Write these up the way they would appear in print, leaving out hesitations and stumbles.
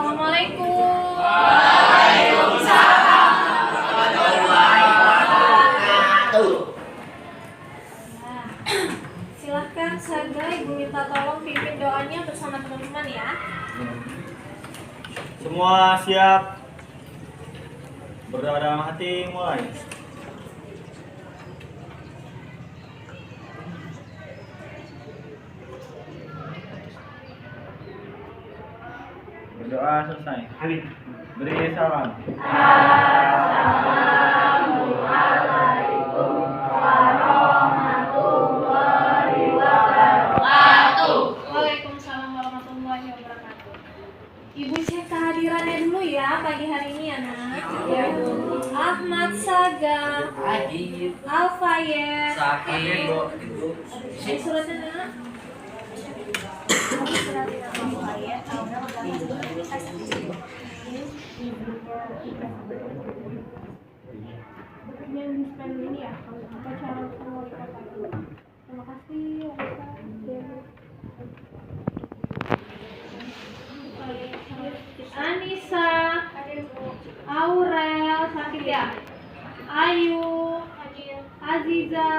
Assalamualaikum. Waalaikumsalam warahmatullahi wabarakatuh. Silahkan Saga, Ibu minta tolong pimpin doanya bersama teman-teman ya. Semua siap? Berdoa dalam hati, mulai. Berdoa selesai. Amin. Beri salam. Assalamualaikum warahmatullahi wabarakatuh. Waalaikumsalam warahmatullahi wabarakatuh. Ibu cek kehadirannya dulu ya pagi hari ini ya nak. Ya. Ahmad Saga, Hadir. Alfayet, Sakit. suratnya nak. Yang di spend ini ya, apa cara wali kota itu? Terima kasih Anissa, Aurel, sakit ya? Ayu, Aziza,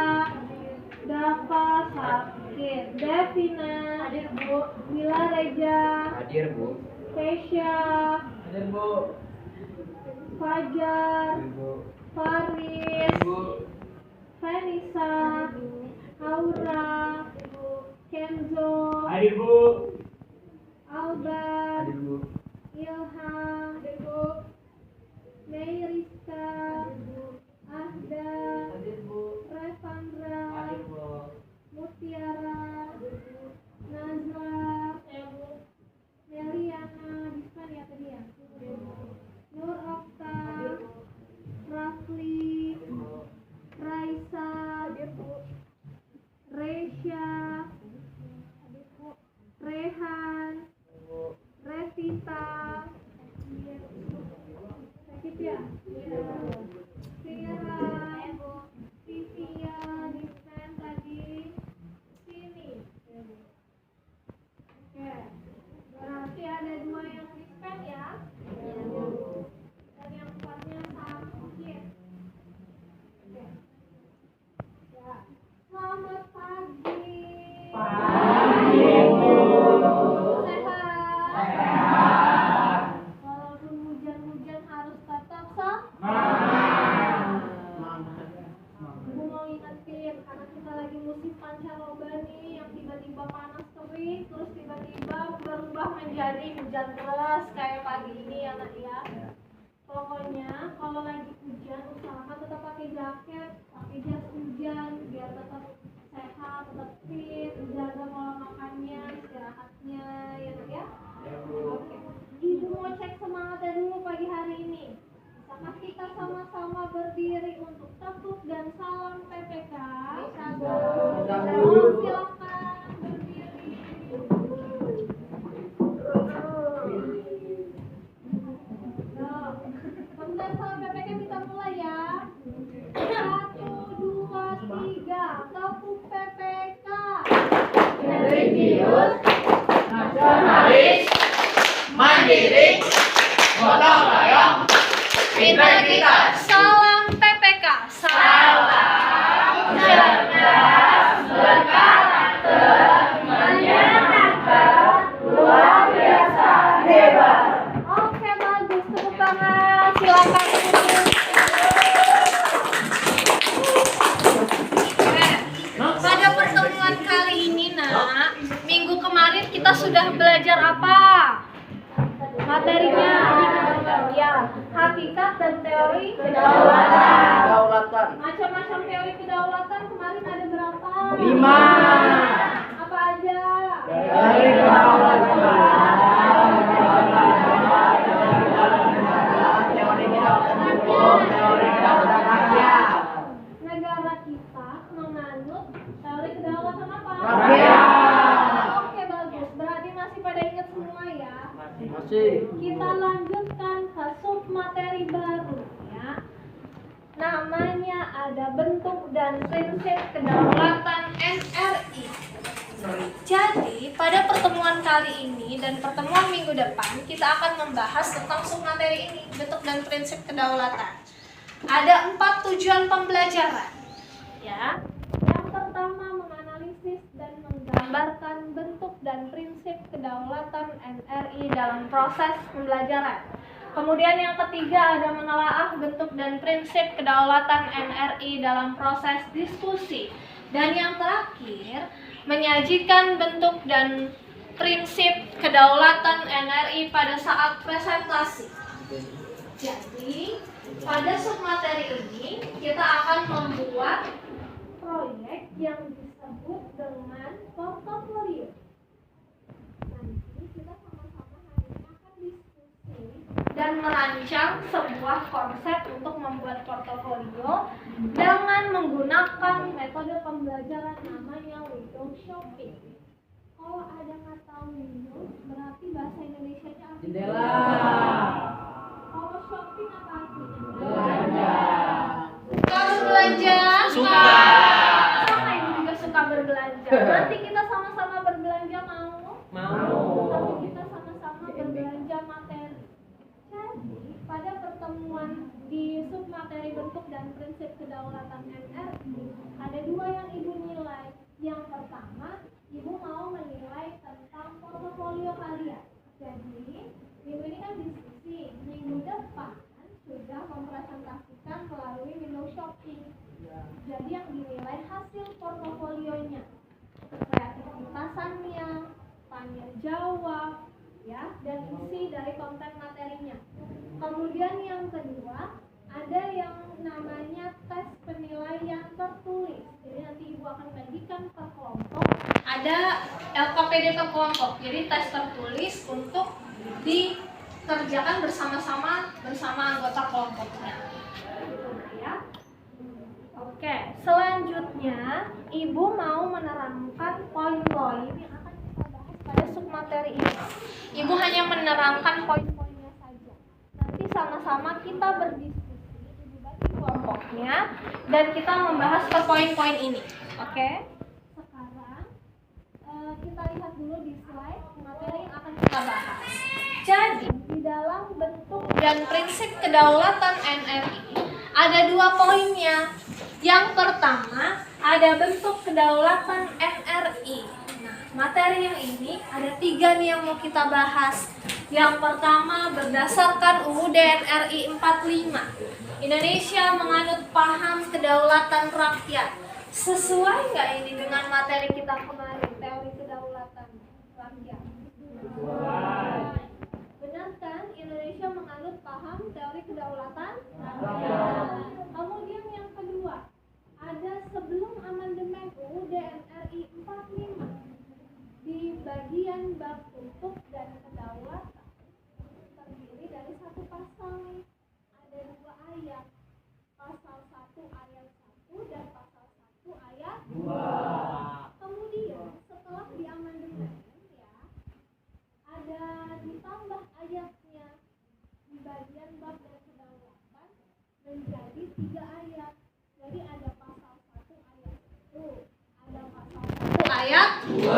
Dafa, sakit. Devina, hadir Bu. Mila Reja, Hadir, Bu. Kesha, Hadir, Bu. Fajar, Faris, Vanessa, Aura, Kenzo, Hadir, Bu. Albar, Hadir, Bu. Ilham, Meiriska, Ahda, Revandra, Mutiara, Nazla, Meliana, Bisman ya tadi ya, Nur Okta, Rafli, Raisa, Resya, Rehan, Revita, sakit ya? Vira, Vivia, Dispen tadi sini. Oke, berarti ada 2 yang dispen ya? Dan yang 4-nya sakit. Oke. Ya. Selamat pagi. Sehat. Walaupun hujan-hujan harus tetap semangat. Ibu mau ingetin karena kita lagi musim pancaroba nih yang tiba-tiba panas terik terus tiba-tiba berubah menjadi hujan deras kayak pagi ini ya nak ya. Pokoknya kalau lagi hujan usahakan tetap pakai jaket, pakai jas hujan biar tetap sehat, tetap fit, jaga pola makannya, istirahatnya ya nak ya. Oke. Ibu mau cek semangatnya dulu pagi hari ini. Bisakah kita sama-sama berdiri untuk tepuk dan salam PPK? Bisa dong. Silakan berdiri. Bentar salam PPK kita mulai ya. 1, 2, 3. Tepuk PPK. Religius, nasionalis, mandiri, gotong royong, integritas. Salam PPK. Salam cerdas, berkarakter, menyenangkan, luar biasa, hebat. Oke bagus, tepuk tangan. Silakan duduk. Pada pertemuan kali ini nak, minggu kemarin kita sudah belajar apa? Materinya ya, hakikat dan teori Kedaulatan. Macam-macam teori kedaulatan kemarin ada berapa? 5. Apa aja? Dari kedaulatan. Teori kedaulatan hukum, teori kedaulatan rakyat. Negara kita menganut teori kedaulatan apa? Rakyat. Oke bagus, berarti masih pada ingat semua ya. Masih. Kita lanjutkan ke submateri baru ya. Namanya ada bentuk dan prinsip kedaulatan NRI. Jadi, pada pertemuan kali ini dan pertemuan minggu depan, kita akan membahas tentang submateri ini, bentuk dan prinsip kedaulatan. Ada 4 tujuan pembelajaran. Ya. Yang pertama, menganalisis dan menggambarkan bentuk dan prinsip kedaulatan NRI dalam proses pembelajaran. Kemudian yang ketiga ada menelaah bentuk dan prinsip kedaulatan NRI dalam proses diskusi. Dan yang terakhir, menyajikan bentuk dan prinsip kedaulatan NRI pada saat presentasi. Jadi, pada submateri ini kita akan membuat proyek yang disebut dengan portofolio. Nanti kita sama-sama hari ini akan diskusi dan merancang sebuah konsep untuk membuat portofolio dengan menggunakan metode pembelajaran namanya window shopping. Kalau ada kata window, berarti bahasa Indonesianya apa? Jendela. Kalau shopping apa artinya? Belanja. Suka berbelanja? Suka. Sama, ibu juga suka berbelanja. Nanti kita sama-sama berbelanja mau? Mau. Tapi kita sama-sama berbelanja materi. Jadi, pada pertemuan di submateri bentuk dan prinsip kedaulatan NRI, ada 2 yang ibu nilai. Yang pertama, ibu mau menilai tentang portofolio kalian. Jadi, minggu ini kan diskusi. Minggu depan sudah mempresentasikan melalui window shopping. Jadi yang dinilai hasil portofolionya, kreativitasannya, tanya jawab, ya, dan isi dari konten materinya. Kemudian yang kedua, ada yang namanya tes penilaian tertulis. Jadi nanti ibu akan bagikan per kelompok. Ada LKPD per kelompok. Jadi tes tertulis untuk dikerjakan bersama-sama bersama anggota kelompoknya. Gitu, ya. Oke, selanjutnya ibu mau menerangkan poin-poin yang akan kita bahas pada submateri ini. Ibu hanya menerangkan poin-poinnya saja. Nanti sama-sama kita berdiskusi, ibu bagi kelompoknya, dan kita membahas ke poin-poin ini. Oke? Sekarang kita lihat dulu di slide materi yang akan kita bahas. Jadi, di dalam bentuk dan prinsip kedaulatan NRI ada 2 poinnya. Yang pertama, ada bentuk kedaulatan NRI. Nah, materi yang ini ada 3 nih yang mau kita bahas. Yang pertama, berdasarkan UUD NRI 45, Indonesia menganut paham kedaulatan rakyat. Sesuai nggak ini dengan materi kita kemarin, teori kedaulatan rakyat? Benar kan? Indonesia menganut paham teori kedaulatan rakyat. Kemudian yang kedua, ada sebelum amandemen UUD NRI 45 di bagian bab hukum dan kedaulatan terdiri dari 1 pasal nih. Ada 2 ayat. Pasal 1 ayat 1 dan pasal 1 ayat 2. Kemudian setelah diamandemen ya, ada ditambah ayatnya di bagian bab dan kedaulatan menjadi 3 ayat. Jadi ada pasal 1 ayat 1, ada pasal 1 ayat 2,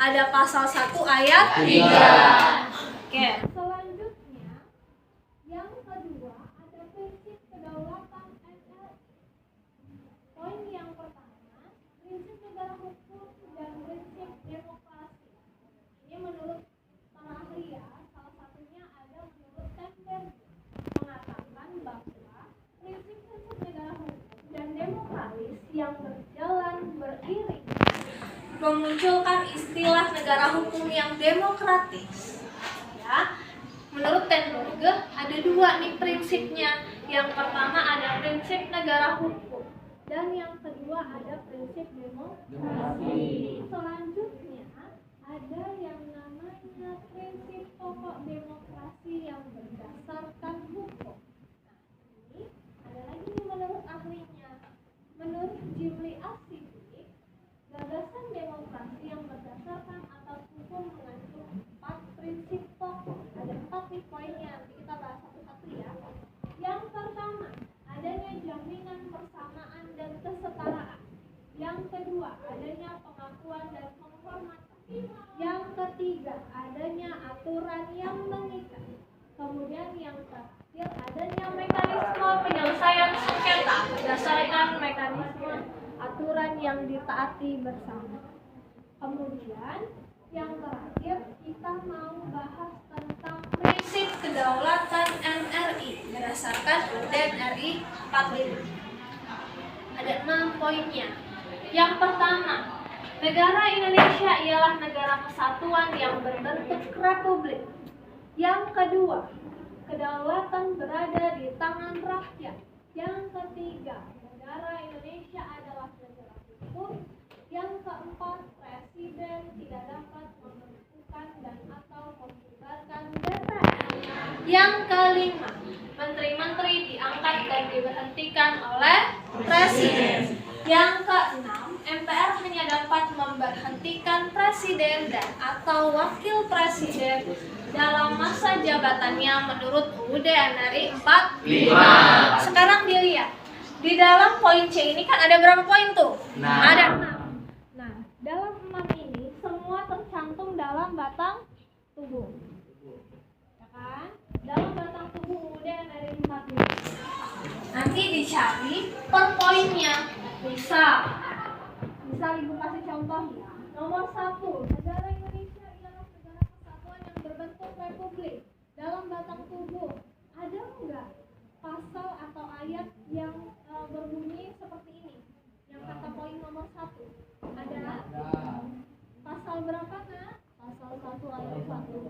ada pasal 1 ayat 3. Oke. Selanjutnya yang kedua ada prinsip kedaulatan NRI. Poin yang pertama, prinsip negara hukum dan prinsip demokrasi. Ini menurut para ahli ya, salah satunya ada menurut Temberg mengatakan bahwa prinsip-prinsip negara hukum dan demokratis yang berjalan beriring memunculkan istilah negara hukum yang demokratis. Ya, menurut Temberg ada 2 nih prinsipnya. Yang pertama ada prinsip negara hukum dan yang kedua ada prinsip demokrasi. Selanjutnya ada yang namanya prinsip pokok demokrasi yang berdasarkan hukum. Nah, ini ada lagi nih menurut ahlinya. Menurut Jimli Asidik, gagasan demokrasi yang berdasarkan atas hukum mengandung 4 prinsip pokok. Ada 4 nih poinnya, nanti kita bahas satu-satu ya. Yang pertama, adanya jaminan persamaan dan kesetaraan. Yang kedua, adanya pengakuan dan penghormatan aturan yang mengikat. Kemudian yang terakhir adanya mekanisme penyelesaian sengketa berdasarkan mekanisme aturan yang ditaati bersama. Kemudian yang terakhir kita mau bahas tentang prinsip kedaulatan NRI berdasarkan UUD RI 45. Ada 6 poinnya. Yang pertama, negara Indonesia ialah negara kesatuan yang berbentuk republik. Yang kedua, kedaulatan berada di tangan rakyat. Yang ketiga, negara Indonesia adalah negara hukum. Yang keempat, presiden tidak dapat membentukkan dan atau membubarkan DPR. Yang kelima, menteri-menteri diangkat dan diberhentikan oleh presiden. Yang keenam, MPR hanya dapat memberhentikan presiden dan atau wakil presiden dalam masa jabatannya menurut UUD RI 45. Sekarang dilihat, di dalam poin C ini kan ada berapa poin tuh? Ada 6. Nah, dalam 6 ini semua tercantum dalam batang tubuh. Ya kan? Dalam batang tubuh UUD RI 45. Nanti dicari per poinnya. Misal Ibu kasih contoh ya. Nomor 1, negara Indonesia ialah negara kesatuan yang berbentuk republik. Dalam batang tubuh ada enggak pasal atau ayat yang berbunyi seperti ini? Yang kata poin nomor 1. Ada? Pasal berapa, Nak? Pasal 1 ayat 1.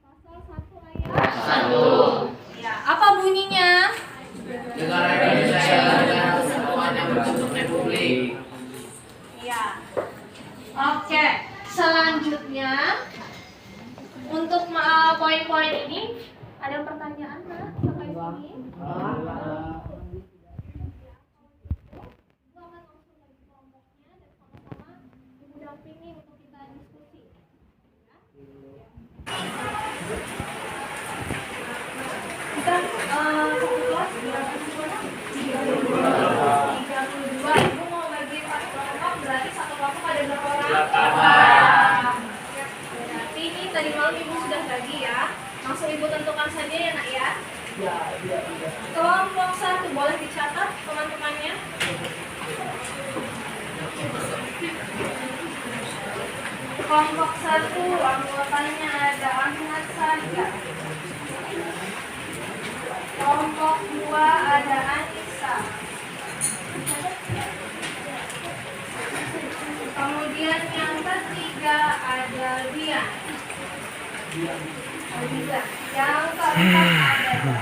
Pasal 1 ayat 1. Ya, apa bunyinya? Negara Indonesia adalah negara kesatuan yang berbentuk republik. Ya. Oke, selanjutnya untuk poin-poin ini ada pertanyaan Nak sampai sini? Ibu akan langsung lagi kelompoknya dan sama-sama Ibu dampingi untuk kita diskusi. Kita satu kelas berapa siswanya? 32. Ibu mau bagi 4 kelompok, berarti satu kelompok ada berapa orang? 8. Berarti ini tadi malam Ibu sudah bagi ya. Langsung Ibu tentukan saja ya Nak ya. Kelompok 1 boleh dicatat teman-temannya. Kelompok 1 anggotanya ada Ahmad saja. Kelompok 2 ada Anissa. Kemudian yang ketiga ada Dian. Yang keempat ada Dara.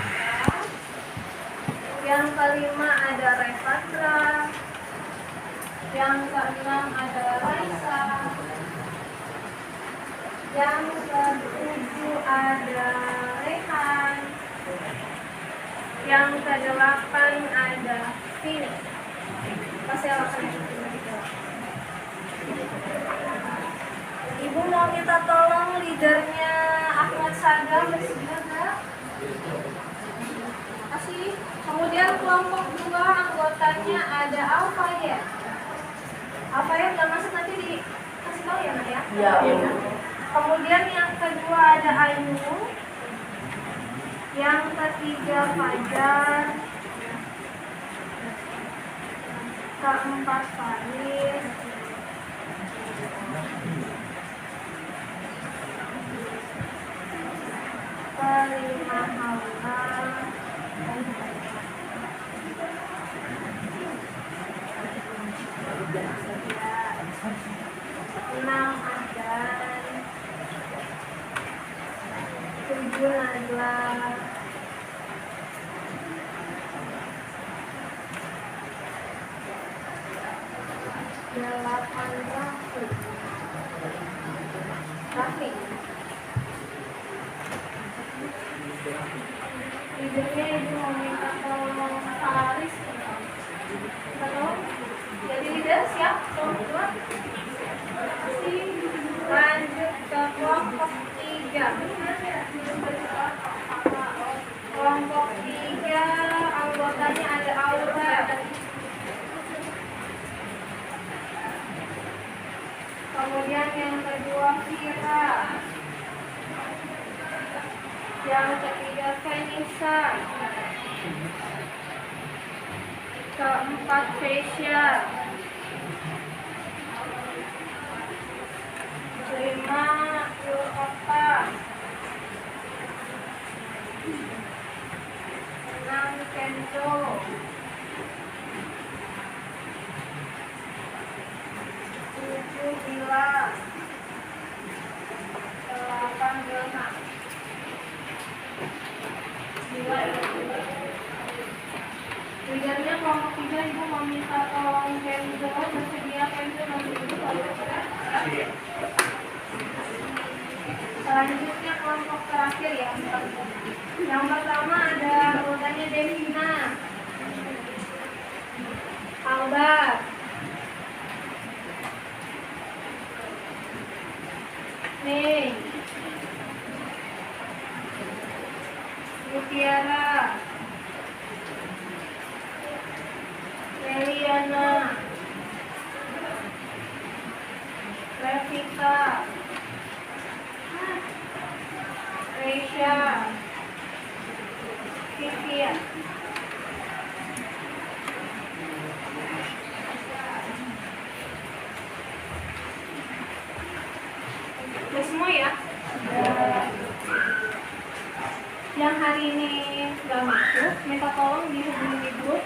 Yang kelima ada Revandra. Yang keenam ada Raisa. Yang ketujuh ada Rehan. Yang kedelapan ada Vini. Kasih alasan Ibu mau kita tolong leadernya Ahmad Saga bersedia enggak? Kasih. Kemudian kelompok 2 anggotanya ada Alfayet. Alfayet udah masuk, nanti dikasih tahu ya Nak ya? Iya. Kemudian yang kedua ada Ayu. Yang ketiga Fajar. Keempat Faris. Kelima Haula. Enam Adan. 7 Najla. 8 Raffi. Leadernya Ibu mau minta tolong Faris. Kita tolong jadi leader, siap? Kelompok 2. Kasih. Lanjut ke kelompok 3. Kelompok 3 anggotanya ada Aura. Kemudian yang kedua Vira. Yang ketiga Vanessa. Keempat Fasya. Kelima Yulkota. 6 Kenzo. 7 Bila. 8 Gelma. 9 Lidahnya kelompok 3 Ibu mau minta tolong Kenzo, bersedia Kenzo nanti Ibu Iya. Selanjutnya kelompok terakhir ya. Yang pertama ada anggotanya Devina, Albar, Mei, Mutiara, Eliana, Revita, Reisha, Vivian. Udah semua ya? Yang hari ini nggak masuk, minta tolong dihubungi di grup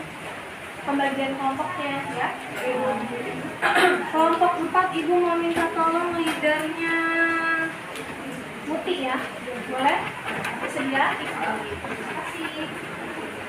pembagian kelompoknya ya. Kelompok 4 Ibu mau minta tolong leadernya Muti ya. Boleh? Bersedia? Kasih.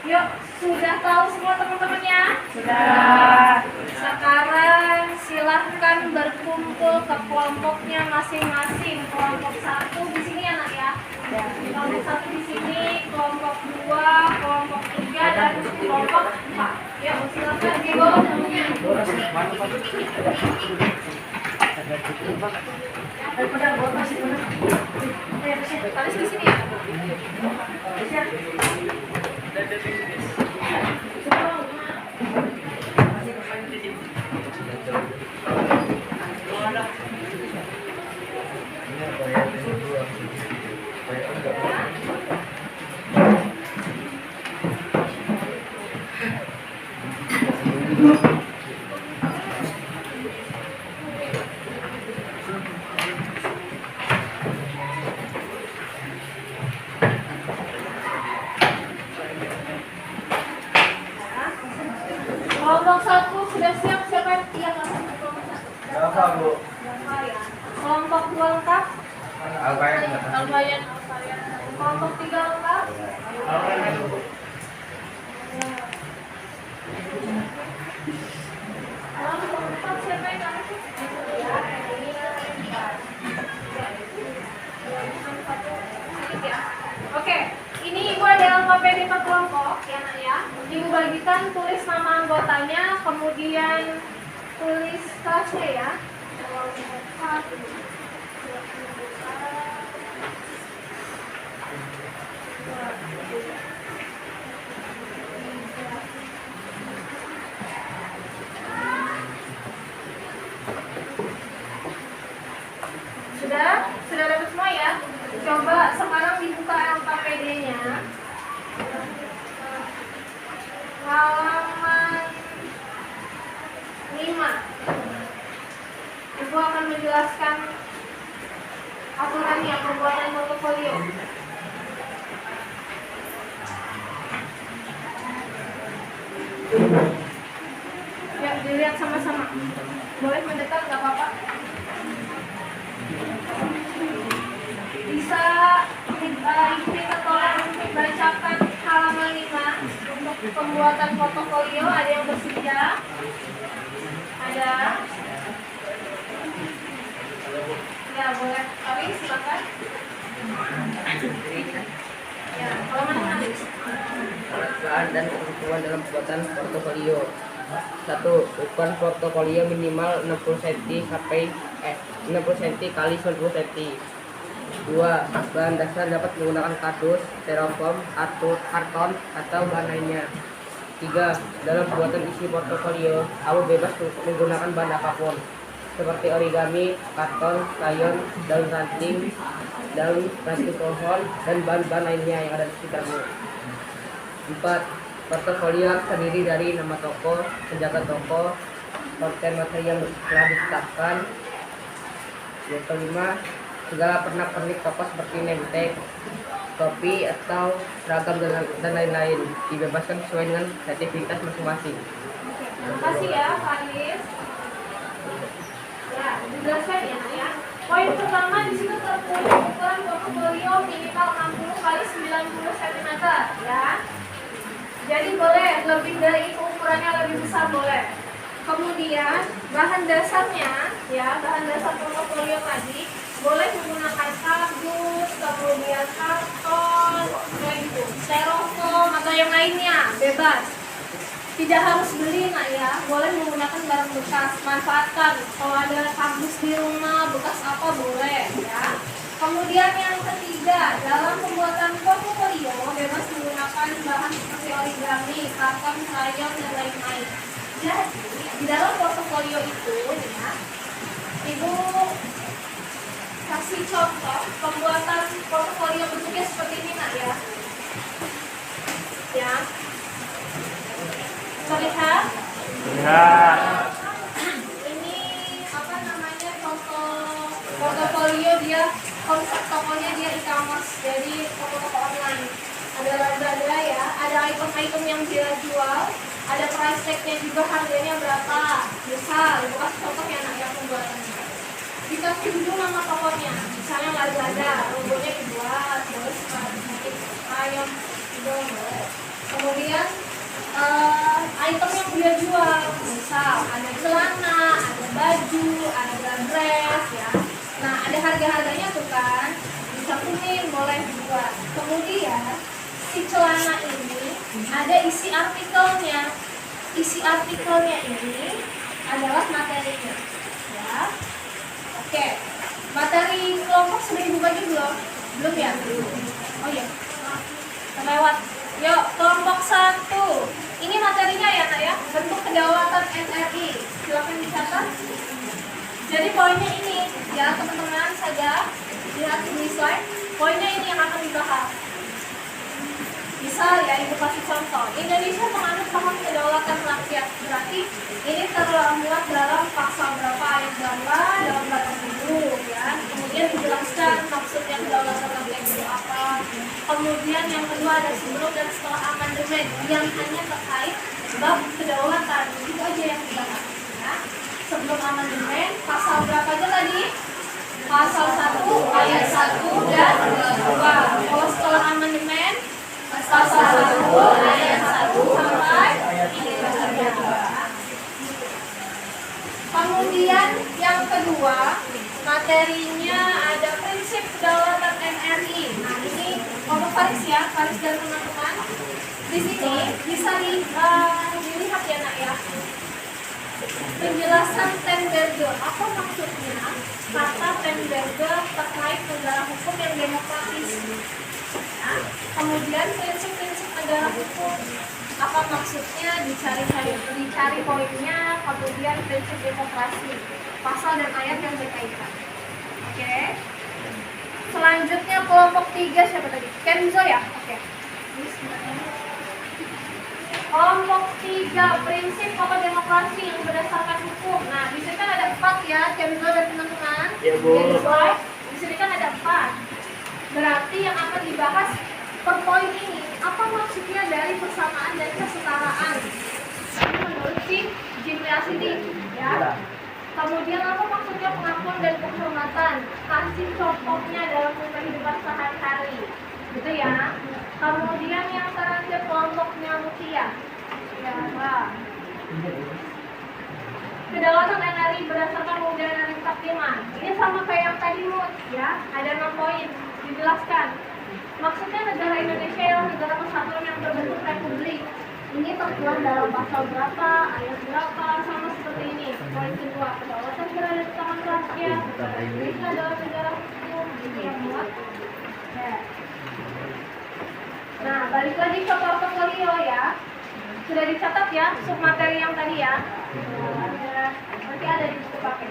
Yuk, sudah tahu semua teman-temannya? Sudah. Sekarang silahkan berkumpul ke kelompoknya masing-masing. Kelompok 1 di sini ya nak ya. Kelompok 1 di sini, kelompok 2, kelompok 3 dan kelompok 4. Yuk, silakan dibawa temannya. Taris di sini ya. Kelompok 1 sudah siap, siapa yang iya kelompok 1? Berapa, Bu? Kelompok 2 lengkap? Albayan. Albayan. Kelompok 3 lengkap? Kelompok 4 siapa yang lengkap? Oke, ini Ibu ada LKPD per kelompok ya nak ya. Ibu bagikan, tulis nama anggotanya, kemudian tulis kelasnya ya. Sudah dapat semua ya? Coba sekarang dibuka LKPD-nya. Halaman 5. Ibu akan menjelaskan aturannya pembuatan portofolio. Ya, dilihat sama-sama. Boleh mendekat, nggak apa-apa. Bisa Ibu minta tolong bacakan halaman 5 untuk pembuatan portofolio. Ada yang bersedia? Ada? Ya, boleh. Kami silakan. Ya, halaman 6. Peran dan ketentuan dalam pembuatan portofolio. 1. Ukuran portofolio minimal 60 cm sampai 60 cm kali 90 cm. 2. Bahan dasar dapat menggunakan kardus, styrofoam, karton, atau bahan lainnya. 3. Dalam pembuatan isi portofolio, kamu bebas menggunakan bahan apapun. seperti origami, karton, krayon, daun ranting pohon, dan bahan-bahan lainnya yang ada di sekitarmu. 4. Portofolio terdiri dari nama toko, penjaga toko, konten materi yang telah ditetapkan. Yang kelima, segala pernak-pernik toko seperti name tag, topi atau seragam dan lain-lain dibebaskan sesuai dengan kreativitas masing-masing. Terima kasih ya, Pak Anis. Ya, dijelaskan ya. Poin pertama di situ tertulis ukuran portofolio minimal 60 kali 90 cm ya. Jadi boleh lebih dari itu, ukurannya lebih besar boleh. Kemudian bahan dasarnya ya, bahan dasar portofolio tadi boleh menggunakan kardus, kemudian karton, kayak gitu, styrofoam atau yang lainnya, bebas. Tidak harus beli nak ya, boleh menggunakan barang bekas, manfaatkan. Kalau ada kardus di rumah, bekas apa boleh ya. Kemudian yang ketiga, dalam pembuatan portofolio bebas menggunakan bahan seperti origami, karton, krayon, dan lain-lain. Jadi di dalam portofolio itu ya, Ibu kasih contoh pembuatan portofolio bentuknya seperti ini nak ya. Ya. Terlihat? Lihat. Ini apa namanya, contoh portofolio dia, konsep tokonya dia e-commerce, jadi toko-toko online. Ada Lazada ya, ada item-item yang dia jual, ada price tag-nya juga, harganya berapa. Misal, itu kasih contoh ya nak yang pembuatannya. Dikasih dulu nama tokonya, misalnya Lazada, logonya dibuat, boleh sedikit ayam, boleh. Kemudian item yang dia jual, misal ada celana, ada baju, ada dress ya. Nah, ada harga-harganya tuh kan, bisa kuning, boleh dibuat. Kemudian si celana ini ada isi artikelnya. Isi artikelnya ini adalah materinya ya. Oke, materi kelompok sudah Ibu bagi belum? Belum ya? Oh iya, terlewat. Yuk, kelompok 1. Ini materinya ya nak ya, bentuk kedaulatan NRI. Silakan dicatat. Jadi poinnya ini ya teman-teman saja, lihat di slide. Poinnya ini yang akan dibahas. Misal ya, Ibu kasih contoh. Indonesia menganut paham kedaulatan rakyat. Berarti ini termuat dalam pasal berapa, ayat berapa dalam Batas Ibu ya. Kemudian dijelaskan maksudnya kedaulatan rakyat itu apa. Kemudian yang kedua ada sebelum dan setelah amandemen yang hanya terkait bab kedaulatan. Itu aja yang dibahas ya. Sebelum amandemen pasal berapa aja tadi? Pasal 1 ayat 1 dan 2. Kalau setelah amandemen pasal 1 ayat 1 sampai 3. Kemudian yang kedua, materinya ada prinsip kedaulatan NRI. Nah, ini untuk Faris ya, Faris dan teman-teman. Di sini bisa dilihat ya nak ya. Penjelasan Tenberger, apa maksudnya kata Tenberger terkait negara hukum yang demokratis. Nah, kemudian prinsip-prinsip negara hukum, apa maksudnya, dicari poinnya, kemudian prinsip demokrasi, pasal dan ayat yang berkaitan. Oke. Selanjutnya kelompok 3 siapa tadi? Kenzo ya? Oke. Kelompok 3, prinsip pokok demokrasi yang berdasarkan hukum. Nah, di sini kan ada 4 ya, Kenzo dan teman-teman. Ya, Bu. Di sini kan ada 4. Berarti yang akan dibahas per poin ini, apa maksudnya dari persamaan dan kesetaraan? Ini menurut si Jim Leasidi ya. Kemudian apa maksudnya pengakuan dan penghormatan? Kasih contohnya dalam kehidupan sehari-hari, gitu ya. Kemudian yang terakhir kelompoknya Mutia. Ya, Pak. Kedaulatan NRI berdasarkan Undang-Undang Kehakiman. Ini sama kayak yang tadi Mut, ya. Ada 6 poin dijelaskan. Maksudnya negara Indonesia adalah negara kesatuan yang berbentuk republik. Ini tertuang dalam pasal berapa, ayat berapa, sama seperti ini. Poin kedua, kedaulatan berada di tangan rakyat. Indonesia adalah negara hukum. Ini yang muat. Ya. Nah, balik lagi ke portofolio ya. Sudah dicatat ya, submateri yang tadi ya. Nanti ada di buku paket.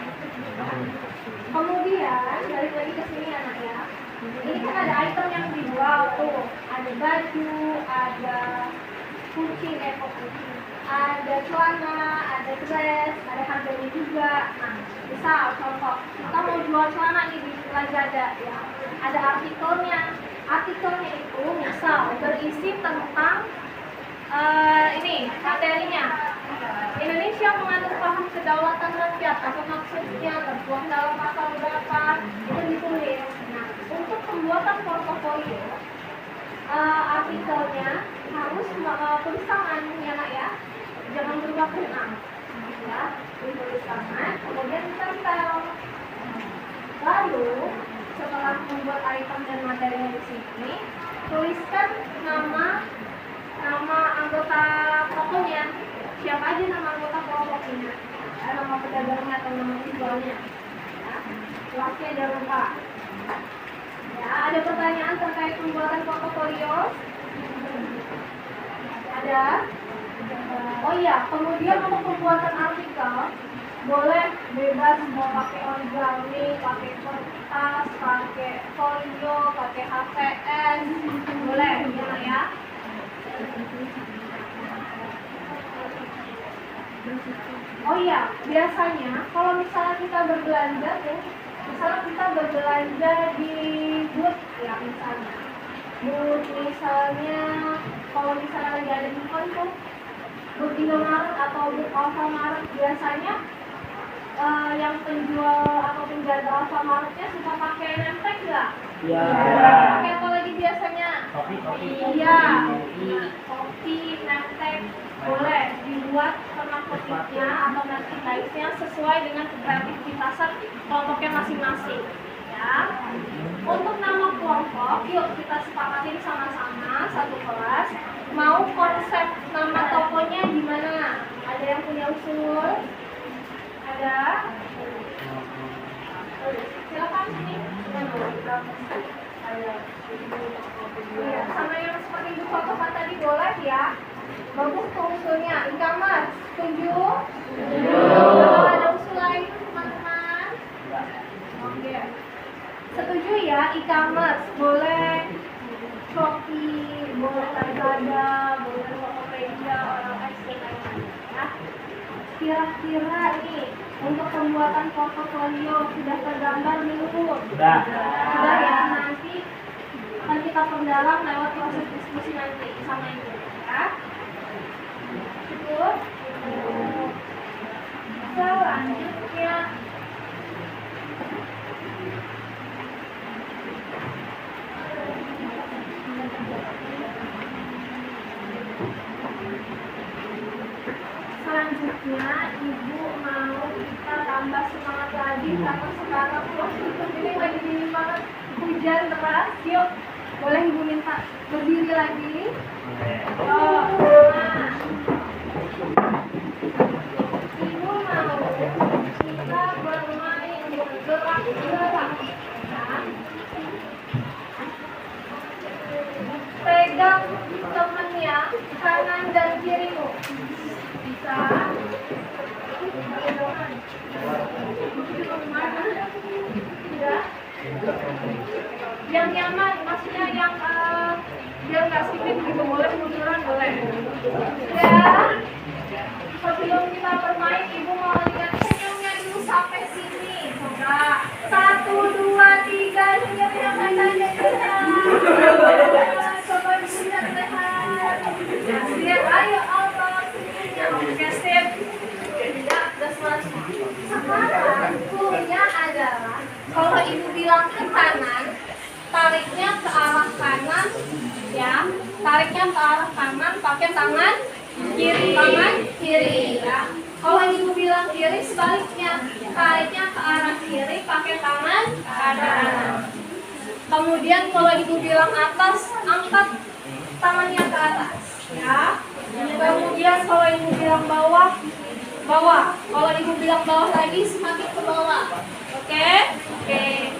Kemudian balik lagi ke sini anak ya. Ini kan ada item yang dijual tuh. Ada baju, ada kucing, kucing. Ada celana, ada dress, ada harganya juga. Nah, misal contoh kita mau jual celana nih di Lazada ya. Ada artikelnya. Artikelnya itu misal berisi tentang ini materinya. Indonesia menganut paham kedaulatan rakyat, apa maksudnya, tertuang dalam pasal berapa, itu ditulis. Nah, untuk pembuatan portofolio, artikelnya harus tulis tangan ya nak ya, jangan berubah benang ya, tulis tangan, kemudian ditempel. Lalu setelah membuat item dan materinya di sini, tuliskan nama anggota tokonya, siapa aja nama anggota kelompoknya, nama pedagangnya atau nama penjualnya. Ya, kelasnya jangan lupa. Ya, ada pertanyaan terkait pembuatan portofolio? Ada? Oh iya, kemudian untuk pembuatan artikel boleh bebas mau pakai origami, pakai kertas, pakai folio, pakai HVS, boleh ya. Oh iya, biasanya kalau misalnya kita berbelanja tuh, misalnya kita berbelanja di booth ya misalnya. Booth misalnya, kalau misalnya lagi ada diskon tuh, booth Indomaret atau booth Alfamart, biasanya yang penjual atau penjaga Alfamaretnya suka pakai nemtek nggak? Iya. Pakai apa lagi biasanya? Kopi. Iya, kopi, nemtek, boleh dibuat pernak-perniknya atau merchandise-nya sesuai dengan kreativitasan kelompoknya masing-masing. Ya. Untuk nama kelompok, yuk kita sepakatin sama-sama satu kelas. Mau konsep nama tokonya gimana? Ada yang punya usul? Ada? Silakan sini. Ya, sama yang seperti Ibu fotokan tadi boleh ya. Bagus tuh usulnya. E-commerce, setuju? Kalau ada usul lain teman-teman? Oke. Setuju ya, e-commerce boleh Shopee, boleh Lazada, boleh Tokopedia, OLX dan lain-lain ya. Kira-kira ini untuk pembuatan portofolio sudah tergambar belum? Sudah. Sudah ya, nanti akan kita perdalam lewat proses diskusi nanti sama Ibu ya. Cukup? Selanjutnya Ibu mau kita tambah semangat lagi karena sekarang ini lagi dingin banget, hujan deras. Yuk, boleh Ibu minta berdiri lagi. Oh, nah. Ibu mau kita bermain bergerak-gerak. Nah. Pegang temennya kanan dan kirimu. Bisa. Tidak. Yang nyaman, maksudnya yang biar nggak sipit gitu, boleh munduran boleh. Ya. Sebelum kita bermain, Ibu mau lihat senyumnya dulu sampai sini. Coba 1, 2, 3 senyum yang katanya kita. Coba dilihat lehat. Lihat, ayo Allah senyumnya. Oke, sip. Tidak, udah selesai. Sekarang cluenya adalah kalau Ibu bilang ke kanan, tariknya ke arah kanan, ya. Tariknya ke arah kanan, pakai tangan kiri. Tangan kiri, ya. Kalau Ibu bilang kiri, sebaliknya, tariknya ke arah kiri, pakai tangan kanan. Kemudian kalau Ibu bilang atas, angkat tangannya ke atas, ya. Kemudian kalau Ibu bilang bawah, bawah. Kalau Ibu bilang bawah lagi, semakin ke bawah. Oke? Oke.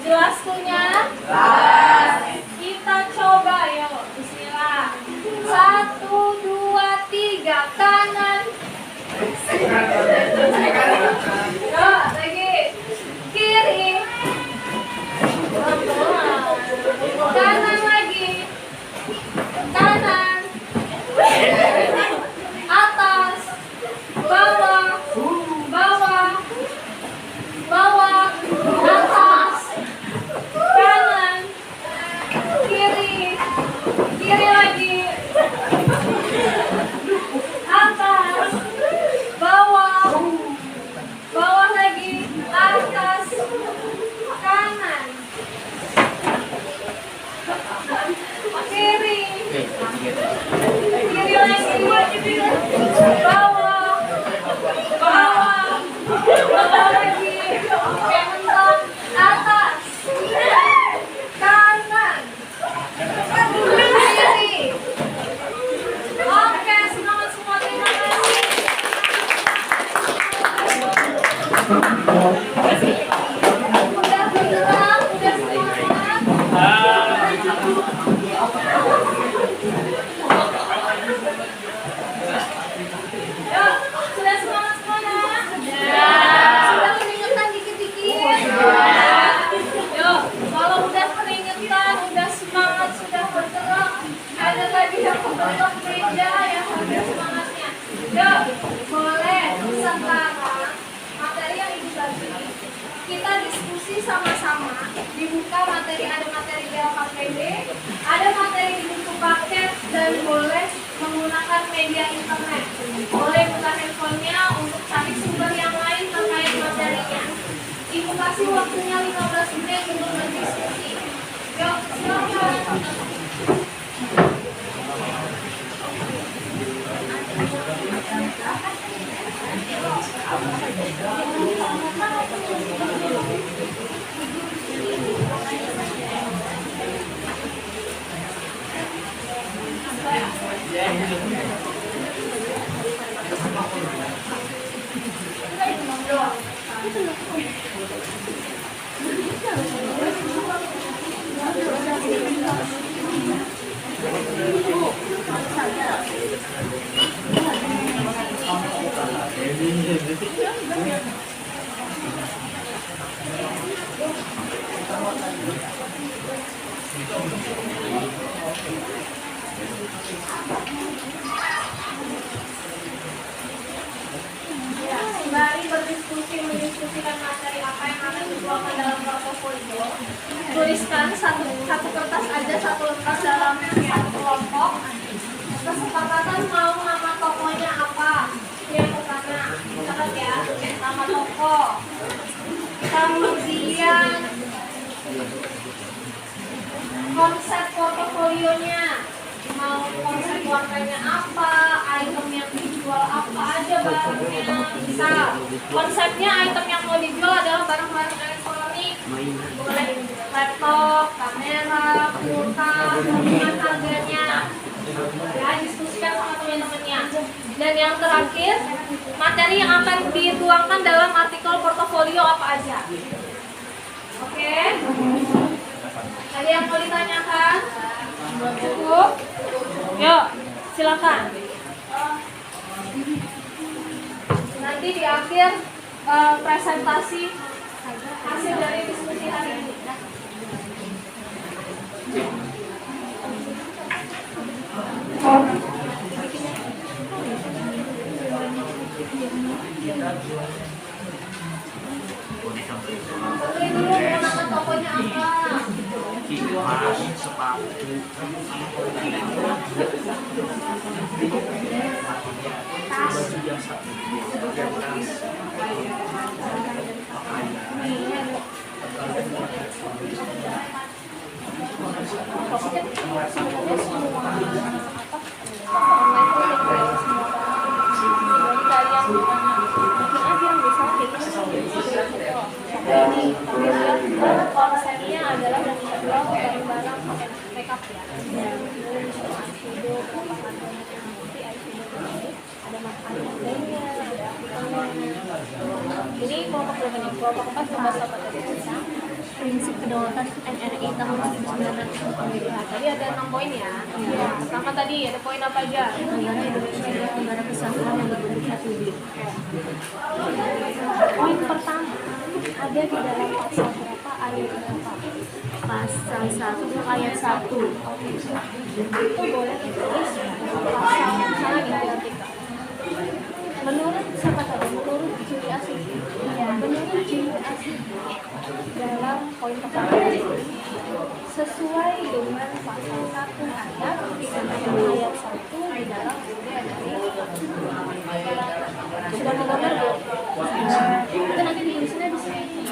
Jelas tuhnya? Jelas. Kita coba yuk. Bismillah. 1, 2, 3. Kanan. Yuk, lagi. untuk meja yang lebih semangatnya. Yuk, boleh sekarang materi yang ibu bagi kita diskusi sama-sama. Dibuka materi, ada materi di LKPD, ada materi di buku paket, dan boleh menggunakan media internet. Boleh buka handphonenya untuk cari sumber yang lain terkait materinya. Ibu kasih waktunya 15 menit untuk berdiskusi. Yuk, silakan. Sembari mendiskusikan materi apa yang akan dituangkan dalam portofolio, tuliskan satu kertas aja, satu lembar dalam satu kelompok. Kesepakatan mau nama tokonya apa? Yang pertama, catat ya, nama toko. Kemudian konsep portofolionya, mau konsep warnanya apa, item yang dijual apa aja barangnya. Misal konsepnya item yang mau dijual adalah barang-barang elektronik, boleh laptop, kamera, pulsa, dengan harganya. Ya, diskusikan sama teman-temannya. Dan yang terakhir, materi yang akan dituangkan dalam artikel portofolio apa aja. Oke? Ada yang mau ditanyakan? Cukup? Yuk, silakan. Nanti di akhir presentasi hasil dari diskusi hari ini. Oke, dulu mau nama tokonya apa? Konsepnya adalah menjual barang-barang makeup ya. Ada makanan lainnya, ada ini kelompok berapa nih? Kelompok 4 membahas apa tadi? Prinsip kedaulatan NRI tahun 1945. Tadi ada 6 poin ya. Ya. Pertama tadi ada poin apa aja? Negara Indonesia adalah negara kesatuan yang berbentuk satu. Poin pertama ada di dalam pasal berapa ayat berapa? Pasal 1 ayat 1. Itu boleh ditulis pasal misalnya di Attika. Menurut siapa tadi? Menurut Juli Asih. Ya, menurut Juli Asih dalam poin pertama sesuai dengan pasal 1 ayat ayat 1 di dalam sudah menggambar Bu. Itu nanti ditulisnya di sini.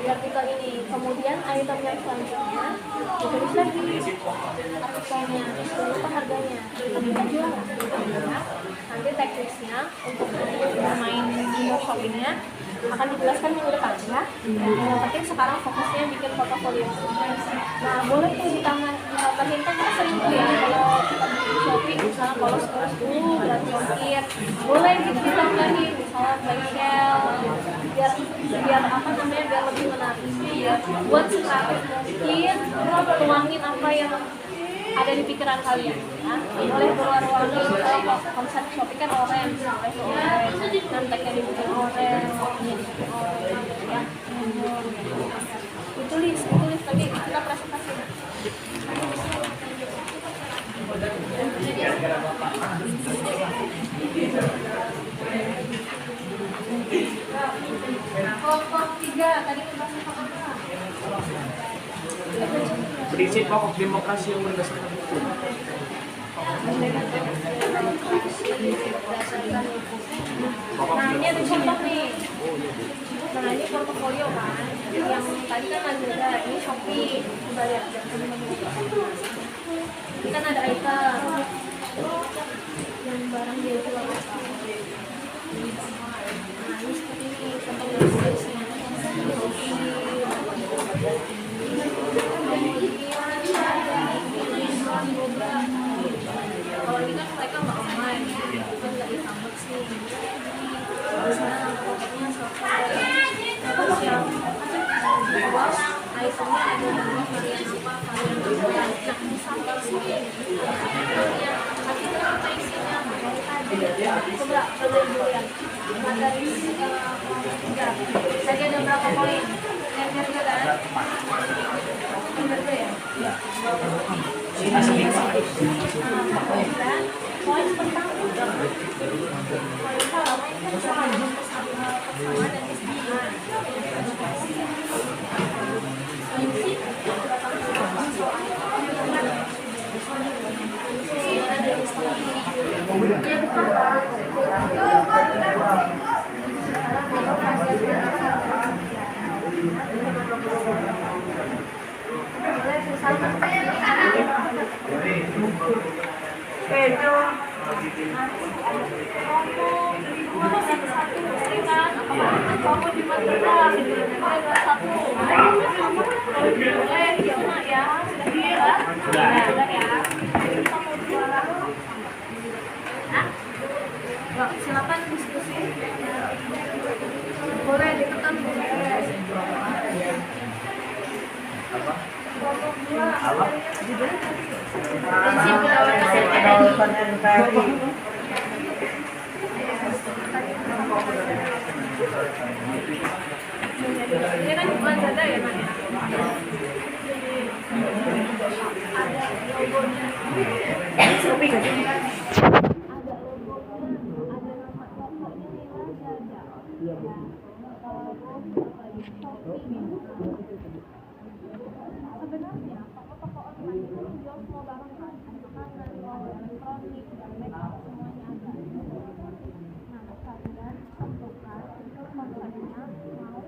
Di artikel ini. Kemudian item yang selanjutnya ditulis lagi artikelnya, berapa harganya, kita jual ya. Nanti teknisnya untuk bermain di shoppingnya akan dijelaskan minggu depan ya. Yang penting sekarang fokusnya bikin portofolio. Nah, boleh tuh ditambahin kan kita sering tuh ya kalau kita bikin shopping misalnya polos dulu buat ongkir, boleh ditambahin misalnya by shell biar apa namanya biar lebih menarik ya. Buat sekarang mungkin tuangin apa yang ada di pikiran kalian ya. Boleh berwarna-warni kalau konsep shopping kan orange, nanteknya dibikin orange, warnanya dibikin orange ya. Ditulis tapi kita presentasi. Prinsip pokok demokrasi yang berdasarkan hukum. Nah ini ada contoh nih. Nah ini portofolio kan. Yang tadi kan Lazada, ini Shopee. Coba lihat. Ini kan ada item. Yang barang dia jual apa. Nah ini seperti ini. Contoh bisnisnya. Kalau ini kan mereka nggak online, kan nggak e-commerce sih. Biasanya pokoknya terus yang bawah itemnya ada beberapa varian suka varian berbeda. Nah di samping sini artikel apa isinya? Coba dulu ya. Materi tiga. Tadi ada berapa poin? Yang juga kan? Berbeda ya? Poin pertama poin pertama ini kan soal persamaan dan keseimbangan. Silakan diskusi. Boleh ditekan prinsip kedaulatan NKRI. Ini kan bukan Lazada ya, Mas? Ada logonya. Shopee kan? Ada logonya, ada nama tokonya nih Lazada. Iya, betul. Sebenarnya toko-toko online itu menjual semua barang kan, makanan, elektronik, dan makeup semuanya ada. Nah, kalian tentukan untuk konsepnya mau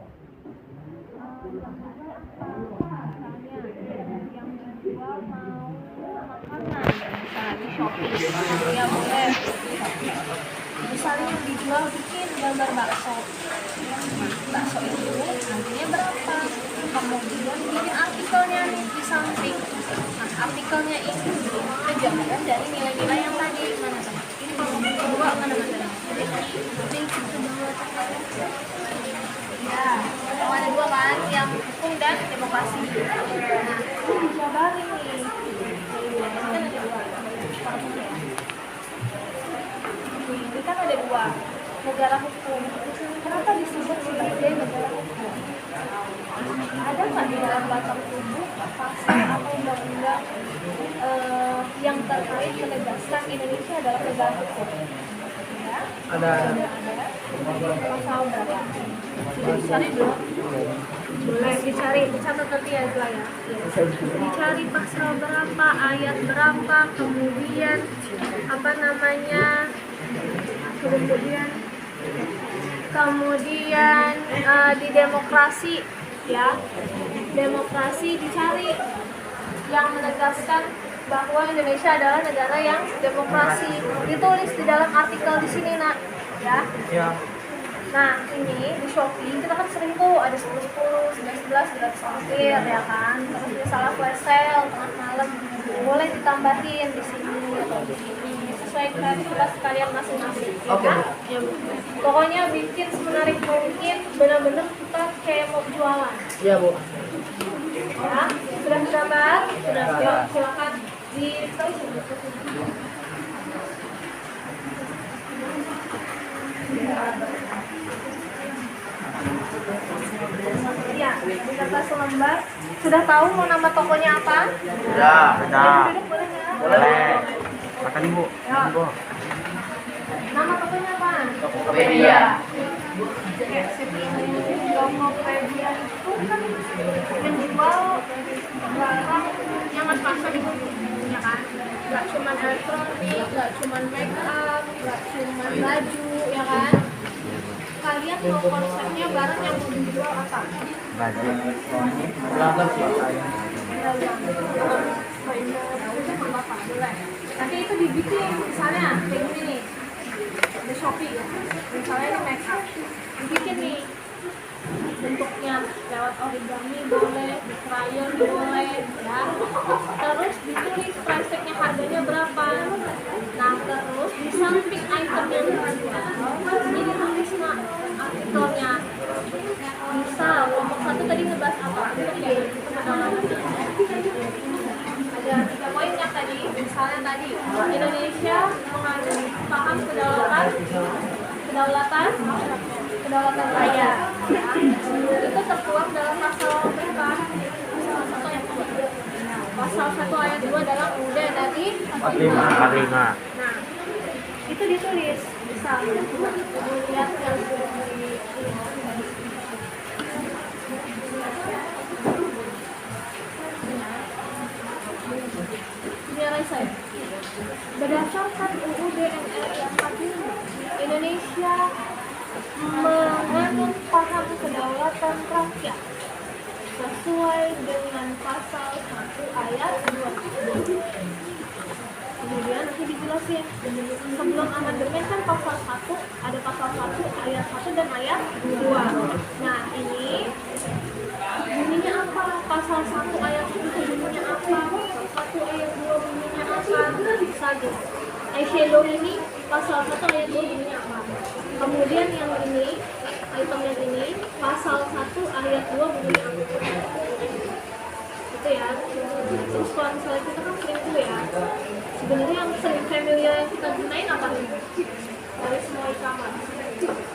misalnya yang menjual mau makanan, misalnya di Shopee, ya boleh. Misalnya yang dijual bikin gambar bakso. Bakso itu harganya berapa? Kemudian bikin artikelnya nih di samping. Nah, artikelnya ini kejauhan dari nilai-nilai yang tadi. Mana tuh? Ini kalau kedua mana? Prinsip kedaulatan. Ya, yang ada dua kan, yang hukum dan demokrasi. Nah, ini dijabarin nih. Kan ada dua. Ini kan ada dua. Negara hukum. Kenapa disebut sebagai negara hukum? Ada nggak di dalam batang tubuh pasal atau undang-undang yang terkait menegaskan Indonesia adalah negara hukum? Ya? Ada. Pasal berapa? Dicari dulu. Boleh dicari, dicatat nanti ya Zula ya. Dicari pasal berapa, ayat berapa, kemudian apa namanya, kemudian di demokrasi ya, demokrasi dicari yang menegaskan bahwa Indonesia adalah negara yang demokrasi, ditulis di dalam artikel di sini nak ya. Ya. Nah ini di Shopee kita kan sering tuh ada 10-10, 11-11 gratis ongkir ya kan, terus misalnya flash sale tengah malam boleh ditambahin di sini atau di sini sesuai kreativitas kalian masing-masing ya Oke, kan? Bu. Ya, Bu. Pokoknya bikin semenarik mungkin, benar-benar kita kayak mau jualan Iya, Bu. ya. Sudah gambar? Sudah. Yuk, silakan di ya, di kertas lembar. Sudah tahu mau nama tokonya apa? Sudah. Duduk boleh ya? Boleh. Makan Ibu. Ya. Nama tokonya apa? Tokopedia. Kayak seperti Tokopedia itu kan menjual barang yang pas-pasan itu, ya kan? Gak cuma elektronik, gak cuma make up, gak cuma baju, ya kan? Kalian mau konsepnya barang yang mau dijual apa? Baju elektronik, berapa sih? Nanti itu dibikin, misalnya kayak gini nih, ada Shopee, misalnya ini make up, dibikin nih bentuknya lewat origami boleh, di crayon boleh, ya. Terus ditulis price tag-nya harganya berapa. Nah terus di samping item yang dijual, ini ditulis artikelnya. Misal kelompok 1 tadi ngebahas apa? Untuk ya, ada 3 poin yang tadi, misalnya tadi Indonesia mengandung paham kedaulatan raya, ya. Itu tertuang dalam pasal berapa? Pasal 1 ayat 2 dalam UUD dari 45. Nah, itu ditulis misal lihat yang nilai saya berdasarkan UUD NRI 45 Indonesia menganut paham kedaulatan rakyat sesuai dengan pasal 1 ayat 2. Kemudian nanti dijelasin sebelum amandemen kan pasal 1 ada pasal 1 ayat 1 dan ayat 2. Nah ini bunyinya apa? Pasal 1 ayat 1 bunyinya apa? Pasal 1 ayat 2 bunyinya apa? Bisa gitu. Eyeshadow ini pasal 1 ayat 2 bunyinya apa? Kemudian yang ini, item yang ini pasal 1 ayat 2 bunyinya apa? Itu ya. Terus kalau misalnya kita kan sering tuh ya, sebenarnya yang sering familiar yang kita gunain apa nih? Dari semua e-commerce.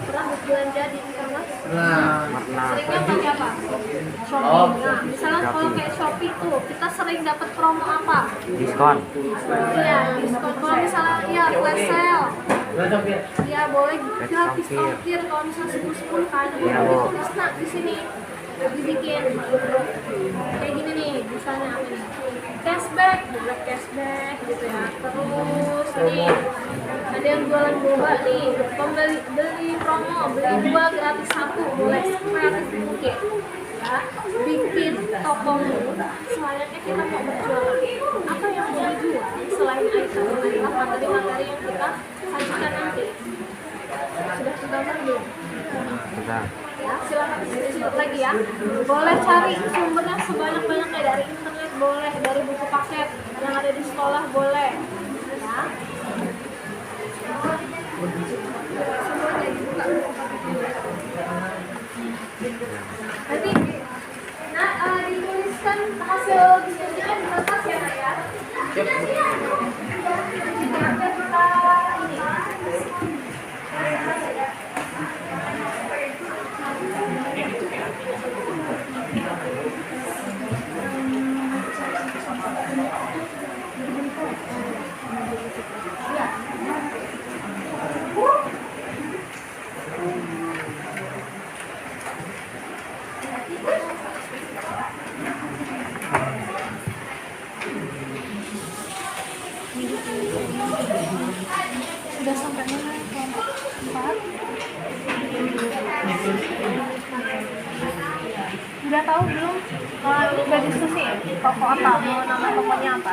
Pernah belanja di e-commerce? Seringnya pakai apa? Shopee. Nah, misalnya kalau kayak Shopee tuh, kita sering dapat promo apa? Diskon. Iya, diskon. Kalau misalnya ya flash sale, ya boleh gratis ongkir. Kalau misalnya 10 kan, Iya, boleh Bu. tulis nah di sini dibikin kayak gini nih, misalnya apa nih? Cashback, boleh cashback gitu ya. Terus nih ada yang jualan boba nih, beli promo, beli 2 gratis 1, boleh kreatif mungkin ya. Bikin tokomu selayaknya kita mau berjualan. Apa yang mau dijual selain item adalah materi-materi yang kita sajikan nanti. Sudah tergambar belum? Sudah. Ya, silakan simak lagi ya. Boleh cari sumbernya sebanyak-banyaknya dari internet, boleh dari buku paket yang ada di sekolah, boleh ya. Semuanya dibuka buku paketnya. Nanti dituliskan hasil diskusinya di kertas ya Nak ya. Nanti kita ini udah sampai mana kelompok 4? Udah tahu belum? Udah diskusi toko apa? Mau nama tokonya apa?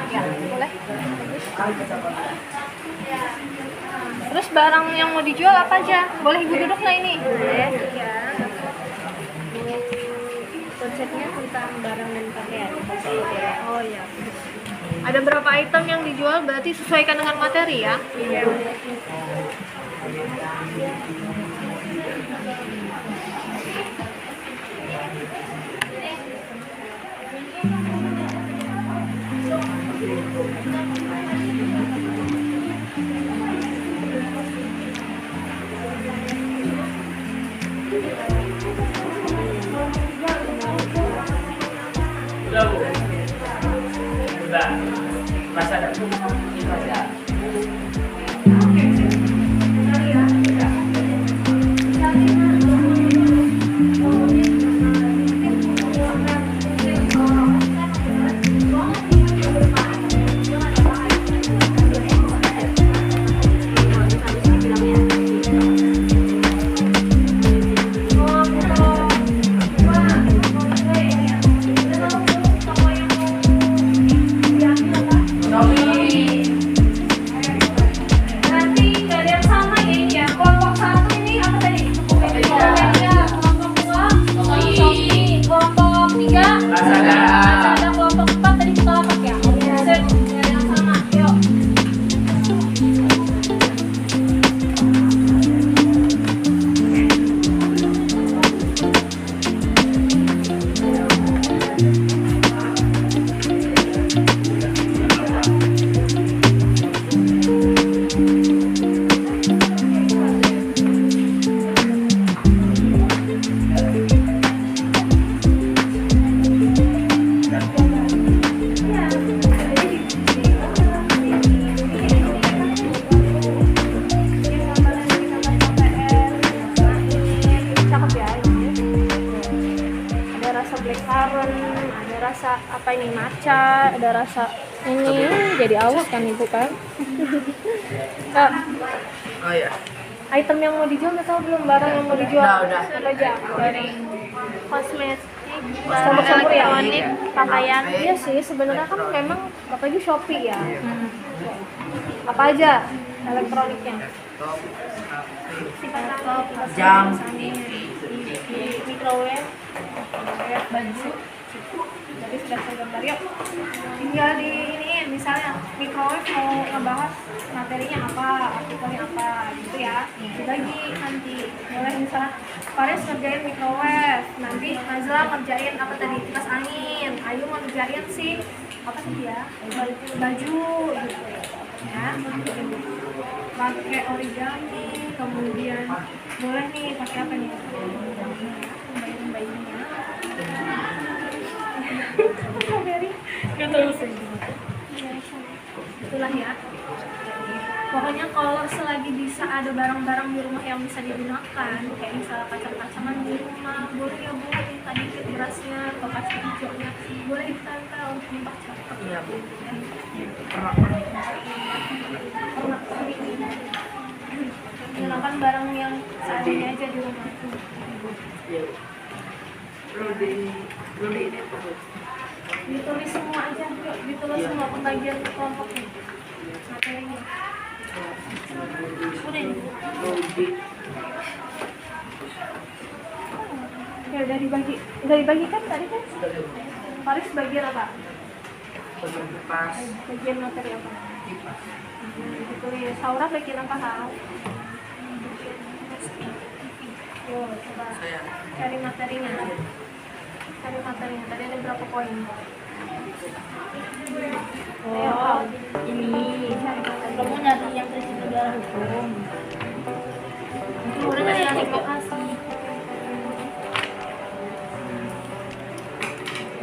Ya, boleh. Terus barang yang mau dijual apa aja? Boleh ibu duduk nggak ini? Boleh. Ya. Konsepnya tentang barang dan pakaian. Oh iya. Ada berapa item yang dijual? Berarti sesuaikan dengan materi ya? Iya. Udah Bu. Udah. Masa ada. Ada. blackcurrant, ada rasa apa ini matcha, ada rasa ini. Jadi aus kan ibu kan? Kak, Oh ya. item yang mau dijual udah tahu belum, barang yang mau dijual? Udah. Apa aja? Dari kosmetik, Campur-campur ya? elektronik, pakaian. Iya sih, sebenarnya kan memang apalagi Shopee ya. Apa aja elektroniknya? Laptop, Jam. Microwave, baju. Jadi sudah saya gambar yuk. Tinggal di ini misalnya microwave mau ngebahas materinya apa, artikelnya apa gitu ya. Dibagi nanti. Boleh misalnya Faris ngerjain microwave, nanti Nazla ngerjain apa tadi, kipas angin, Ayu mau ngerjain sih apa sih ya, baju gitu ya. Pakai origami, kemudian boleh nih pakai apa nih? Bayinya. Itulah ya. Pokoknya kalau selagi bisa ada barang-barang di rumah yang bisa digunakan, kayak misalnya kacang-kacangan di rumah, boleh ya bu, minta dikit berasnya atau kacang hijaunya, boleh ditempel untuk minta cakep. Iya bu. Gunakan barang yang seadanya aja di rumah. Iya. Perlu di ini apa bu? Ditulis semua aja, yuk ditulis semua pembagian kelompoknya, materinya. Udah ini. Ya udah dibagi kan tadi kan? Faris bagian apa? Kipas. Bagian materi apa? Kipas. Ditulis. Saura bagian apa hal? Yuk coba Saya. cari materinya. Tadi ada berapa poin? Oh, ini kamu nyari yang prinsip negara hukum. Kemudian ada yang advokasi.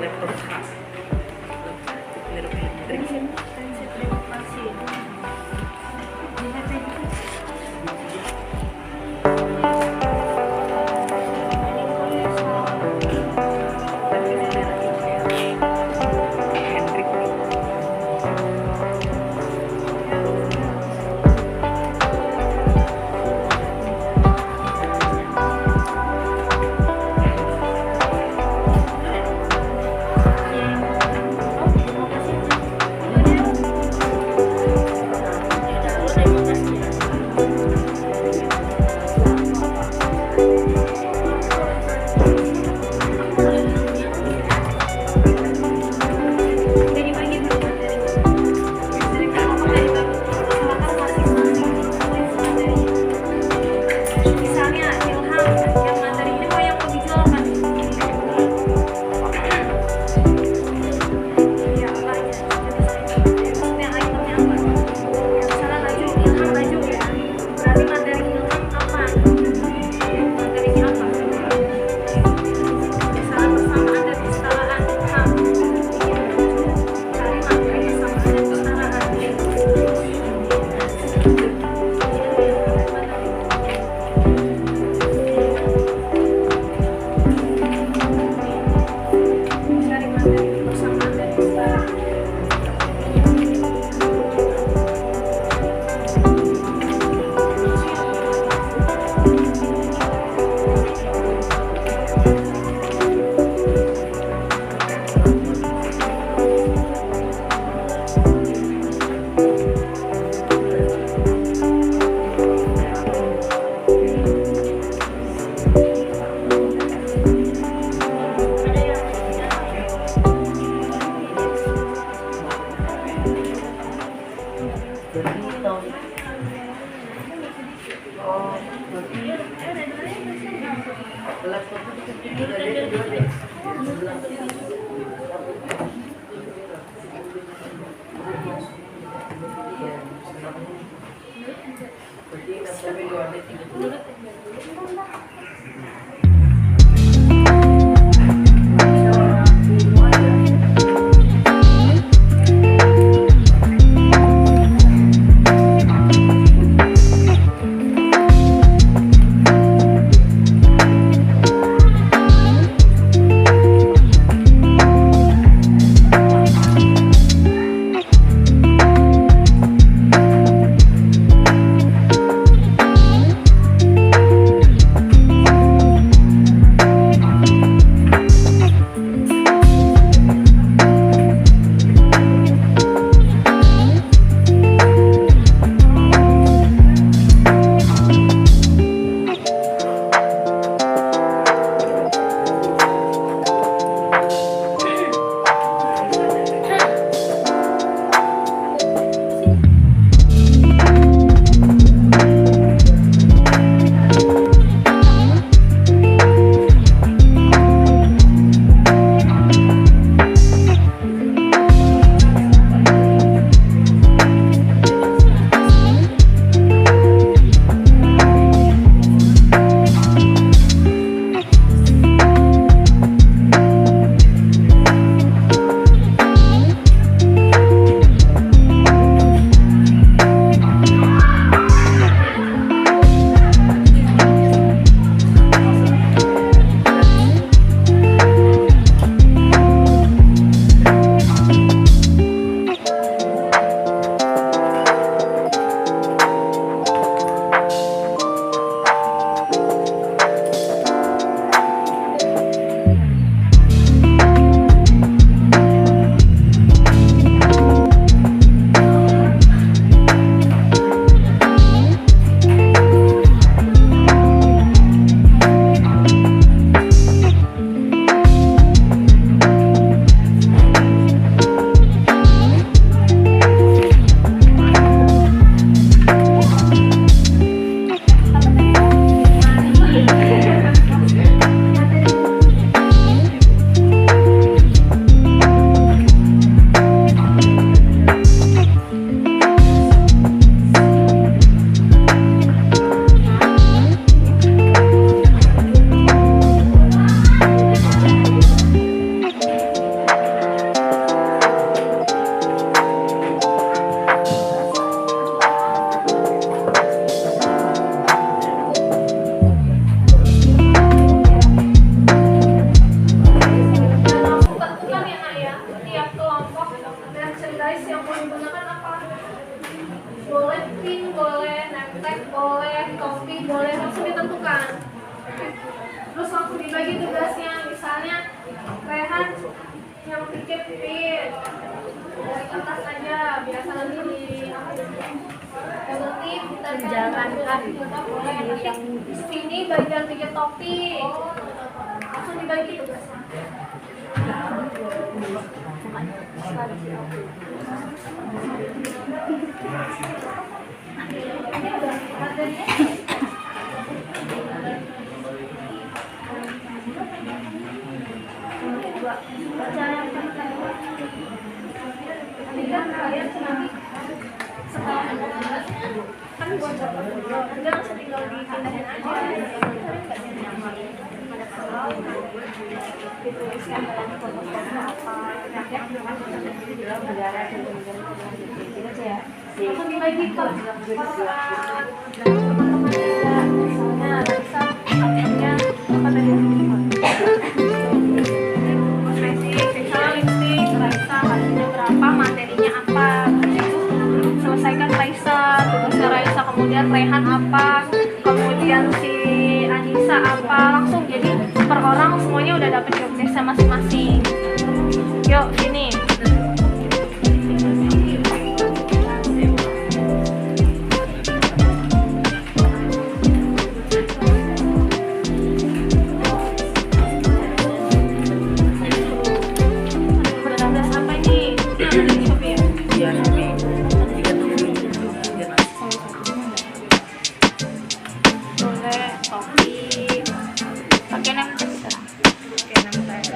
Laptop khas. Prinsip demokrasi. skip Pin. Dari kertas aja, biasa nanti di apa ya? Yang penting kita Jalankan. boleh yang di sini bagian bikin topik. Langsung dibagi tugasnya. Ini udah materinya. Baca yang pertama. Nanti kan kalian nanti setelah kan buat jangan tinggal dipindahin aja. Dituliskan foto-foto apa ya langsung dibagi ke teman-teman juga misalnya Raisa artinya apa tadi lipstick Raisa harganya berapa materinya apa selesaikan Raisa tugasnya Raisa kemudian Rehan apa kemudian si Anissa apa langsung jadi per orang semuanya udah dapet job desk masing-masing. Yuk sini. Apa ini? Shopee ya? Iya Shopee. Boleh topik. Pakai name tag sekarang. Pakai name tag.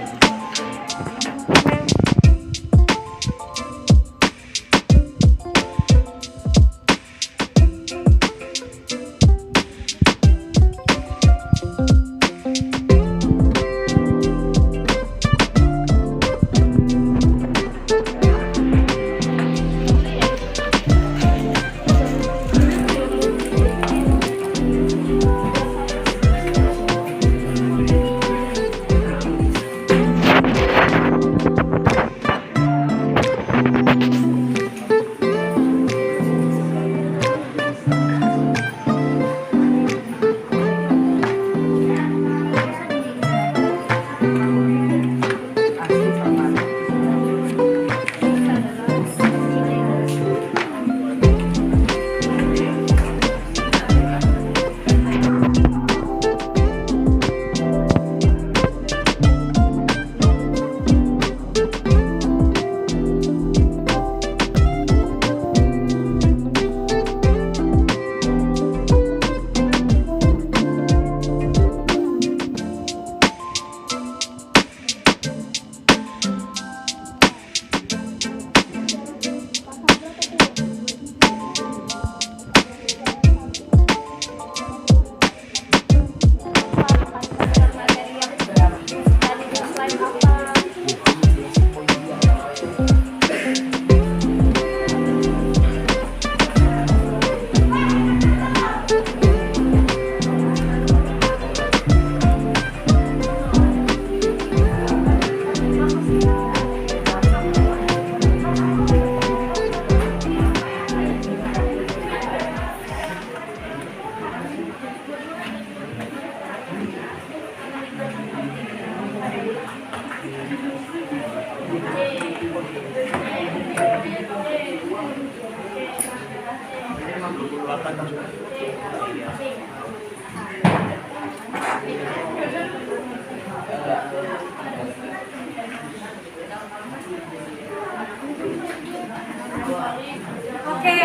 Oke,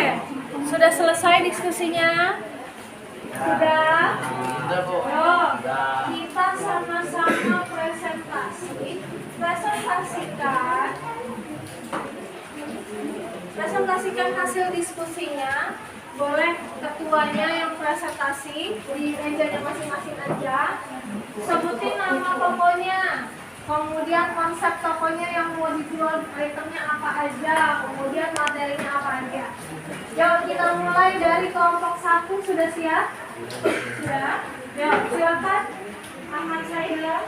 sudah selesai diskusinya? Sudah? Yuk, kita sama-sama presentasikan hasil diskusinya. Boleh ketuanya yang presentasi di mejanya masing-masing aja. Sebutin nama tokonya, kemudian konsep tokonya yang mau dijual, itemnya apa aja, kemudian materinya apa aja. Yuk kita mulai dari kelompok 1. Sudah siap? Sudah? Yuk silakan Ahmad Saida.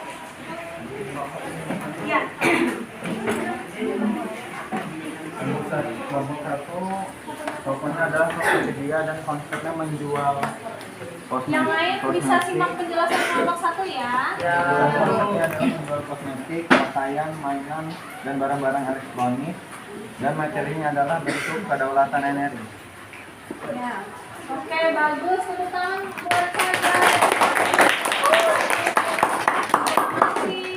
Ya. Kelompok 1 tokonya adalah Tokopedia dan konsepnya menjual Yang lain bisa simak penjelasan kelompok 1 ya. Konsepnya adalah menjual kosmetik, pakaian, mainan, dan barang-barang elektronik. Dan materinya adalah bentuk kedaulatan energi. Ya. Oke, bagus. Tepuk tangan buat saya.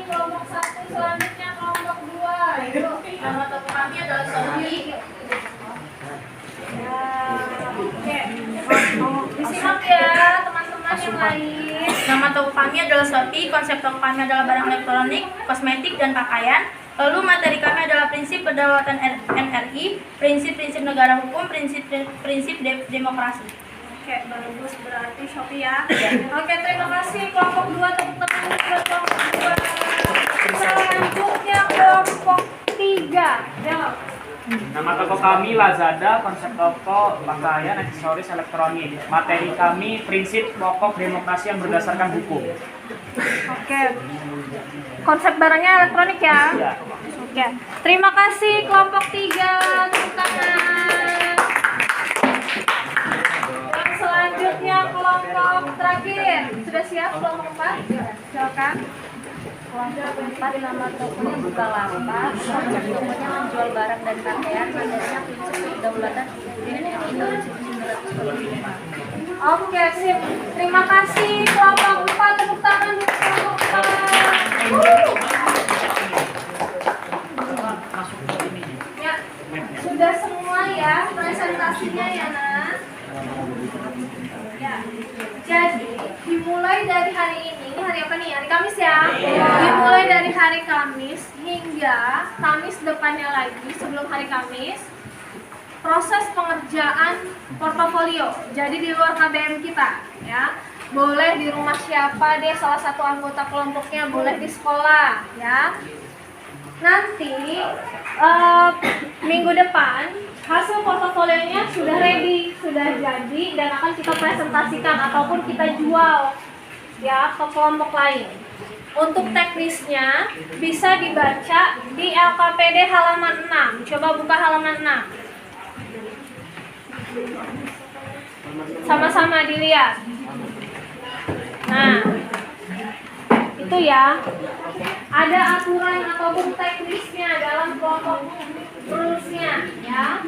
Kelompok 1 selanjutnya kelompok 2. Yuk. Nama tokoh kami adalah Sofi. Ya, oke. Disimak ya teman-teman yang lain. Nama toko kami adalah Sofi. Konsep toko kami adalah barang elektronik, kosmetik, dan pakaian. Lalu materi kami adalah prinsip kedaulatan NRI, prinsip-prinsip negara hukum, prinsip demokrasi. Oke, bagus berarti Shopee ya. Oke, terima kasih kelompok 2, tepuk tangan buat kelompok 2. Selanjutnya kelompok 3. Jawab. Nama toko kami Lazada, konsep toko pakaian, aksesoris, elektronik. Materi kami prinsip pokok demokrasi yang berdasarkan hukum. Oke. Konsep barangnya elektronik ya. Ya. Oke. Terima kasih kelompok 3. Tepuk tangan. Yang selanjutnya kelompok terakhir. Sudah siap kelompok 4? Silakan. Kelompok 4 nama tokonya Bukalapak. Konsep tokonya menjual barang dan pakaian. Materinya prinsip kedaulatan Indonesia 1945. Oke, sip. Terima kasih kelompok 4. Tepuk tangan untuk kelompok 4. Ya, sudah semua ya presentasinya ya, Nak. Ya. Jadi, dimulai dari hari ini hari apa nih? Hari Kamis ya? Dimulai dari hari Kamis hingga Kamis depannya lagi sebelum hari Kamis. Proses pengerjaan portofolio. Jadi di luar KBM kita, ya. Boleh di rumah siapa deh, salah satu anggota kelompoknya, boleh di sekolah, ya. Nanti minggu depan hasil portofolionya sudah ready, sudah jadi dan akan kita presentasikan ataupun kita jual ya ke kelompok lain. Untuk teknisnya bisa dibaca di LKPD halaman 6. Coba buka halaman 6. Sama-sama dilihat. Nah, itu ya. Ada aturan ataupun teknisnya dalam kelompok rules-nya ya.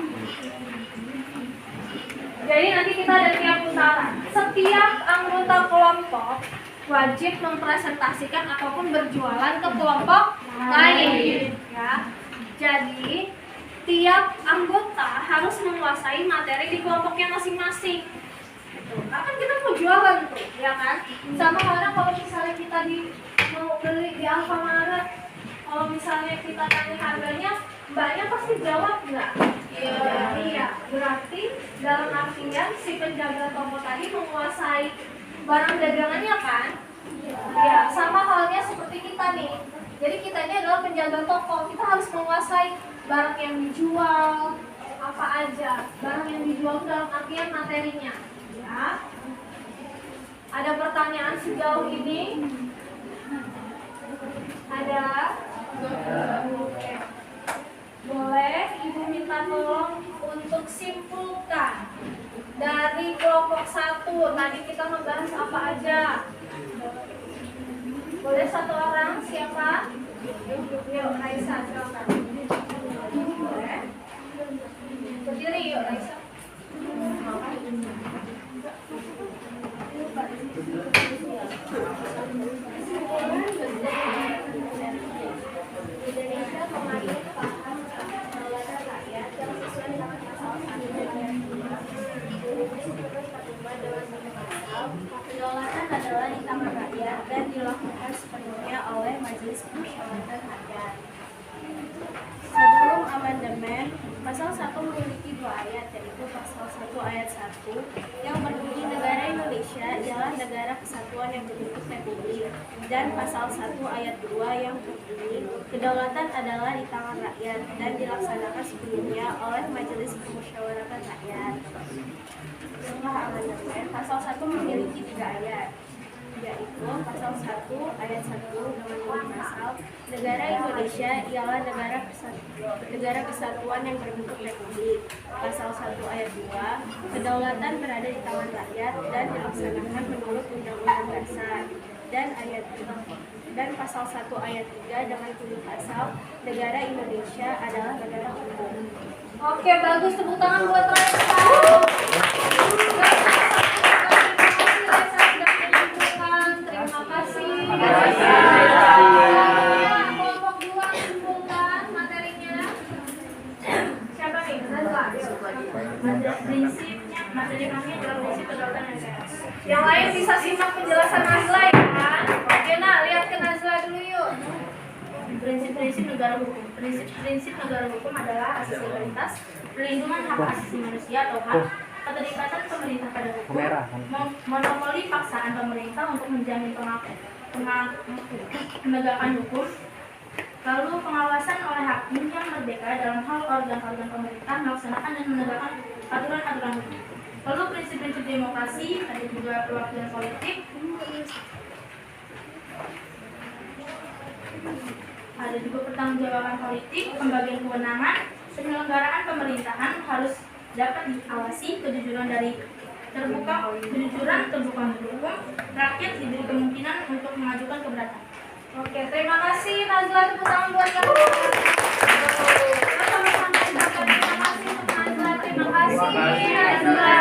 Jadi nanti kita ada tiap putaran. Setiap anggota kelompok wajib mempresentasikan ataupun berjualan ke kelompok lain ya. Jadi tiap anggota harus menguasai materi di kelompoknya masing-masing. Kan kita mau jualan tuh, ya kan? Sama orang kalau misalnya kita mau beli di Alfamaret, kalau misalnya kita tanya harganya, mbaknya pasti jawab nggak? Iya. Berarti dalam artian si penjaga toko tadi menguasai barang dagangannya kan? Ya, sama halnya seperti kita nih. Jadi kita ini adalah penjaga toko, kita harus menguasai barang yang dijual, apa aja. Barang yang dijual dalam artian materinya. Ya. Ada pertanyaan sejauh ini? Ada? Boleh Ibu minta tolong untuk simpulkan dari kelompok 1. Tadi kita membahas apa aja? Boleh satu orang? Siapa? Yuk, Raisa, silakan. Boleh? Berdiri yuk, Raisa. Indonesia mengatur paham kedaulatan rakyat yang sesuai dengan pasal 1 ayat 2. Kedaulatan adalah di tangan rakyat dan dilakukan sepenuhnya oleh Majelis Permusyawaratan Rakyat. Sebelum amandemen, pasal 1 memiliki 2 ayat, yaitu pasal 1 ayat 1 yang berbunyi negara Indonesia ialah negara kesatuan yang berbentuk republik, dan pasal 1 ayat 2 yang berbunyi kedaulatan adalah di tangan rakyat dan dilaksanakan sepenuhnya oleh Majelis Permusyawaratan Rakyat. Setelah amandemen, pasal 1 memiliki 3 ayat. yaitu pasal 1 ayat 1 dengan bunyi pasal negara Indonesia ialah negara kesatuan yang berbentuk republik. Pasal 1 ayat 2 kedaulatan berada di tangan rakyat dan dilaksanakan menurut Undang-Undang Dasar. Dan pasal 1 ayat 3 dengan bunyi pasal negara Indonesia adalah negara hukum. Oke, bagus, tepuk tangan buat Raisa. Terima kasih. Kelompok 2 simpulkan materinya. Siapa nih? Prinsipnya, materi kami adalah prinsip kedaulatan negara. Yang lain bisa simak penjelasan Nazla ya kan? Oke, nah lihat ke Nazla dulu yuk. Prinsip-prinsip negara hukum. Prinsip-prinsip negara hukum adalah asas legalitas, perlindungan hak asasi manusia atau hak, keterikatan pemerintah pada hukum, monopoli paksaan pemerintah untuk menjamin penegakan hukum, lalu pengawasan oleh hakim yang merdeka dalam hal organ-organ pemerintah melaksanakan dan menegakkan aturan-aturan hukum. Lalu prinsip-prinsip demokrasi, ada juga perwakilan politik, ada juga pertanggungjawaban politik, pembagian kewenangan, penyelenggaraan pemerintahan harus dapat diawasi, kejujuran terbuka hukum, rakyat diberi kemungkinan untuk mengajukan keberatan. Oke, terima kasih Nazla, tepuk tangan buat kamu. Sama-sama juga terima kasih untuk Nazla, terima kasih Nazla.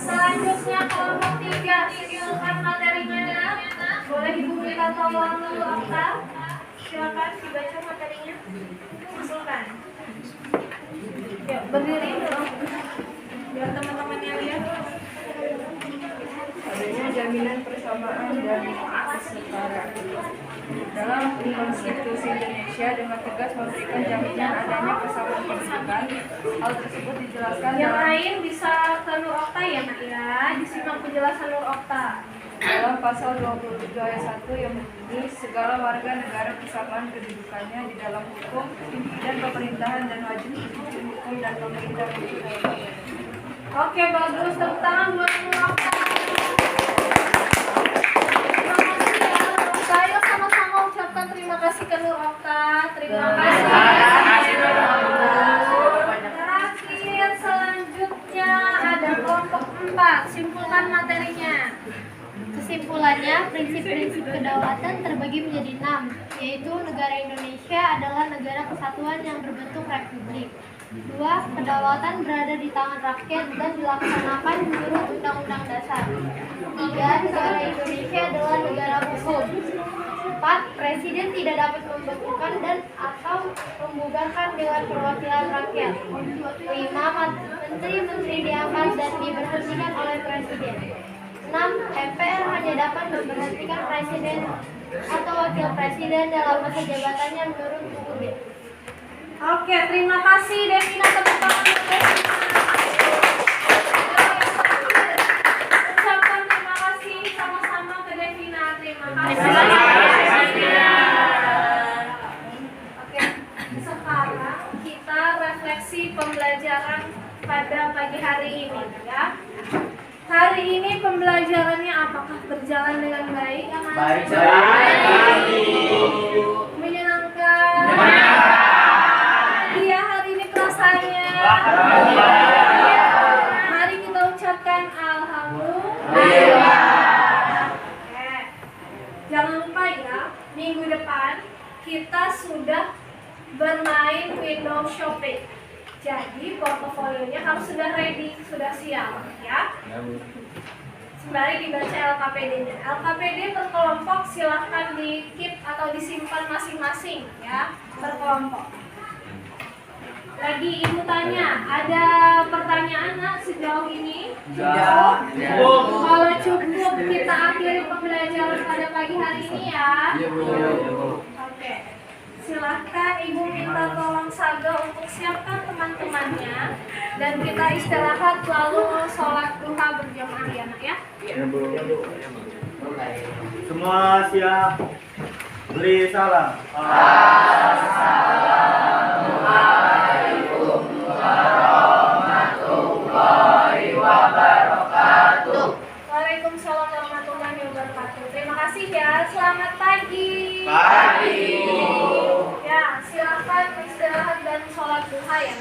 Selanjutnya kelompok 3 simpulkan materinya. Boleh Ibu minta tolong dulu Okta. Silakan dibaca materinya. Simpulkan. Yuk, berdiri dulu. Biar teman-temannya lihat. Adanya jaminan persamaan dan kesetaraan. Dalam Konstitusi Indonesia dengan tegas memberikan jaminan adanya persamaan kedudukan. Hal tersebut dijelaskan Yang lain bisa ke Nur Okta ya Nak ya. Disimak penjelasan Nur Okta. dalam pasal 27 ayat 1 yang berbunyi segala warga negara persamaan kedudukannya di dalam hukum dan pemerintahan dan wajib mengikuti hukum dan pemerintah hukum. Oke, bagus. Tepuk tangan buat Nur Okta. Terima kasih ya Nur Okta. Ayo sama-sama ucapkan terima kasih ke Nur Okta. Terima kasih. Terakhir selanjutnya ada kelompok 4. Simpulkan materinya. Kesimpulannya, prinsip-prinsip kedaulatan terbagi menjadi 6, yaitu negara Indonesia adalah negara kesatuan yang berbentuk republik. 2. Kedaulatan berada di tangan rakyat dan dilaksanakan menurut Undang-Undang Dasar. 3. Negara Indonesia adalah negara hukum. 4. Presiden tidak dapat membentukkan dan atau membubarkan Dewan Perwakilan Rakyat. 5. Menteri-menteri diangkat dan diberhentikan oleh Presiden. 6. MPR hanya dapat memberhentikan presiden atau wakil presiden dalam masa jabatannya menurut UUD. Oke, terima kasih Devina, tepuk tangan untuk Devina. Ucapkan terima kasih sama-sama ke Devina. Terima kasih. Oke, sekarang kita refleksi pembelajaran pada pagi hari ini ya. Hari ini pembelajarannya apakah berjalan dengan baik? Baik. Menyenangkan. Iya, hari ini perasaannya. Mari kita ucapkan alhamdulillah. Oke. Jangan lupa ya, minggu depan kita sudah bermain window shopping. Jadi portofolionya harus sudah ready, sudah siap ya. Sembari dibaca LKPD-nya. LKPD berkelompok, silahkan di keep atau disimpan masing-masing ya, berkelompok. Lagi Ibu tanya, ada pertanyaan nak sejauh ini? Tidak. Kalau cukup kita akhiri pembelajaran pada pagi hari ini ya. Oke. Silahkan Ibu minta tolong Saga untuk siapkan teman-temannya dan kita istirahat lalu sholat duha berjamaah ya nak ya. Semua siap. Beri salam. Waalaikumsalam ya, selamat pagi. Pagi. Ya, silakan istirahat dan sholat duha ya.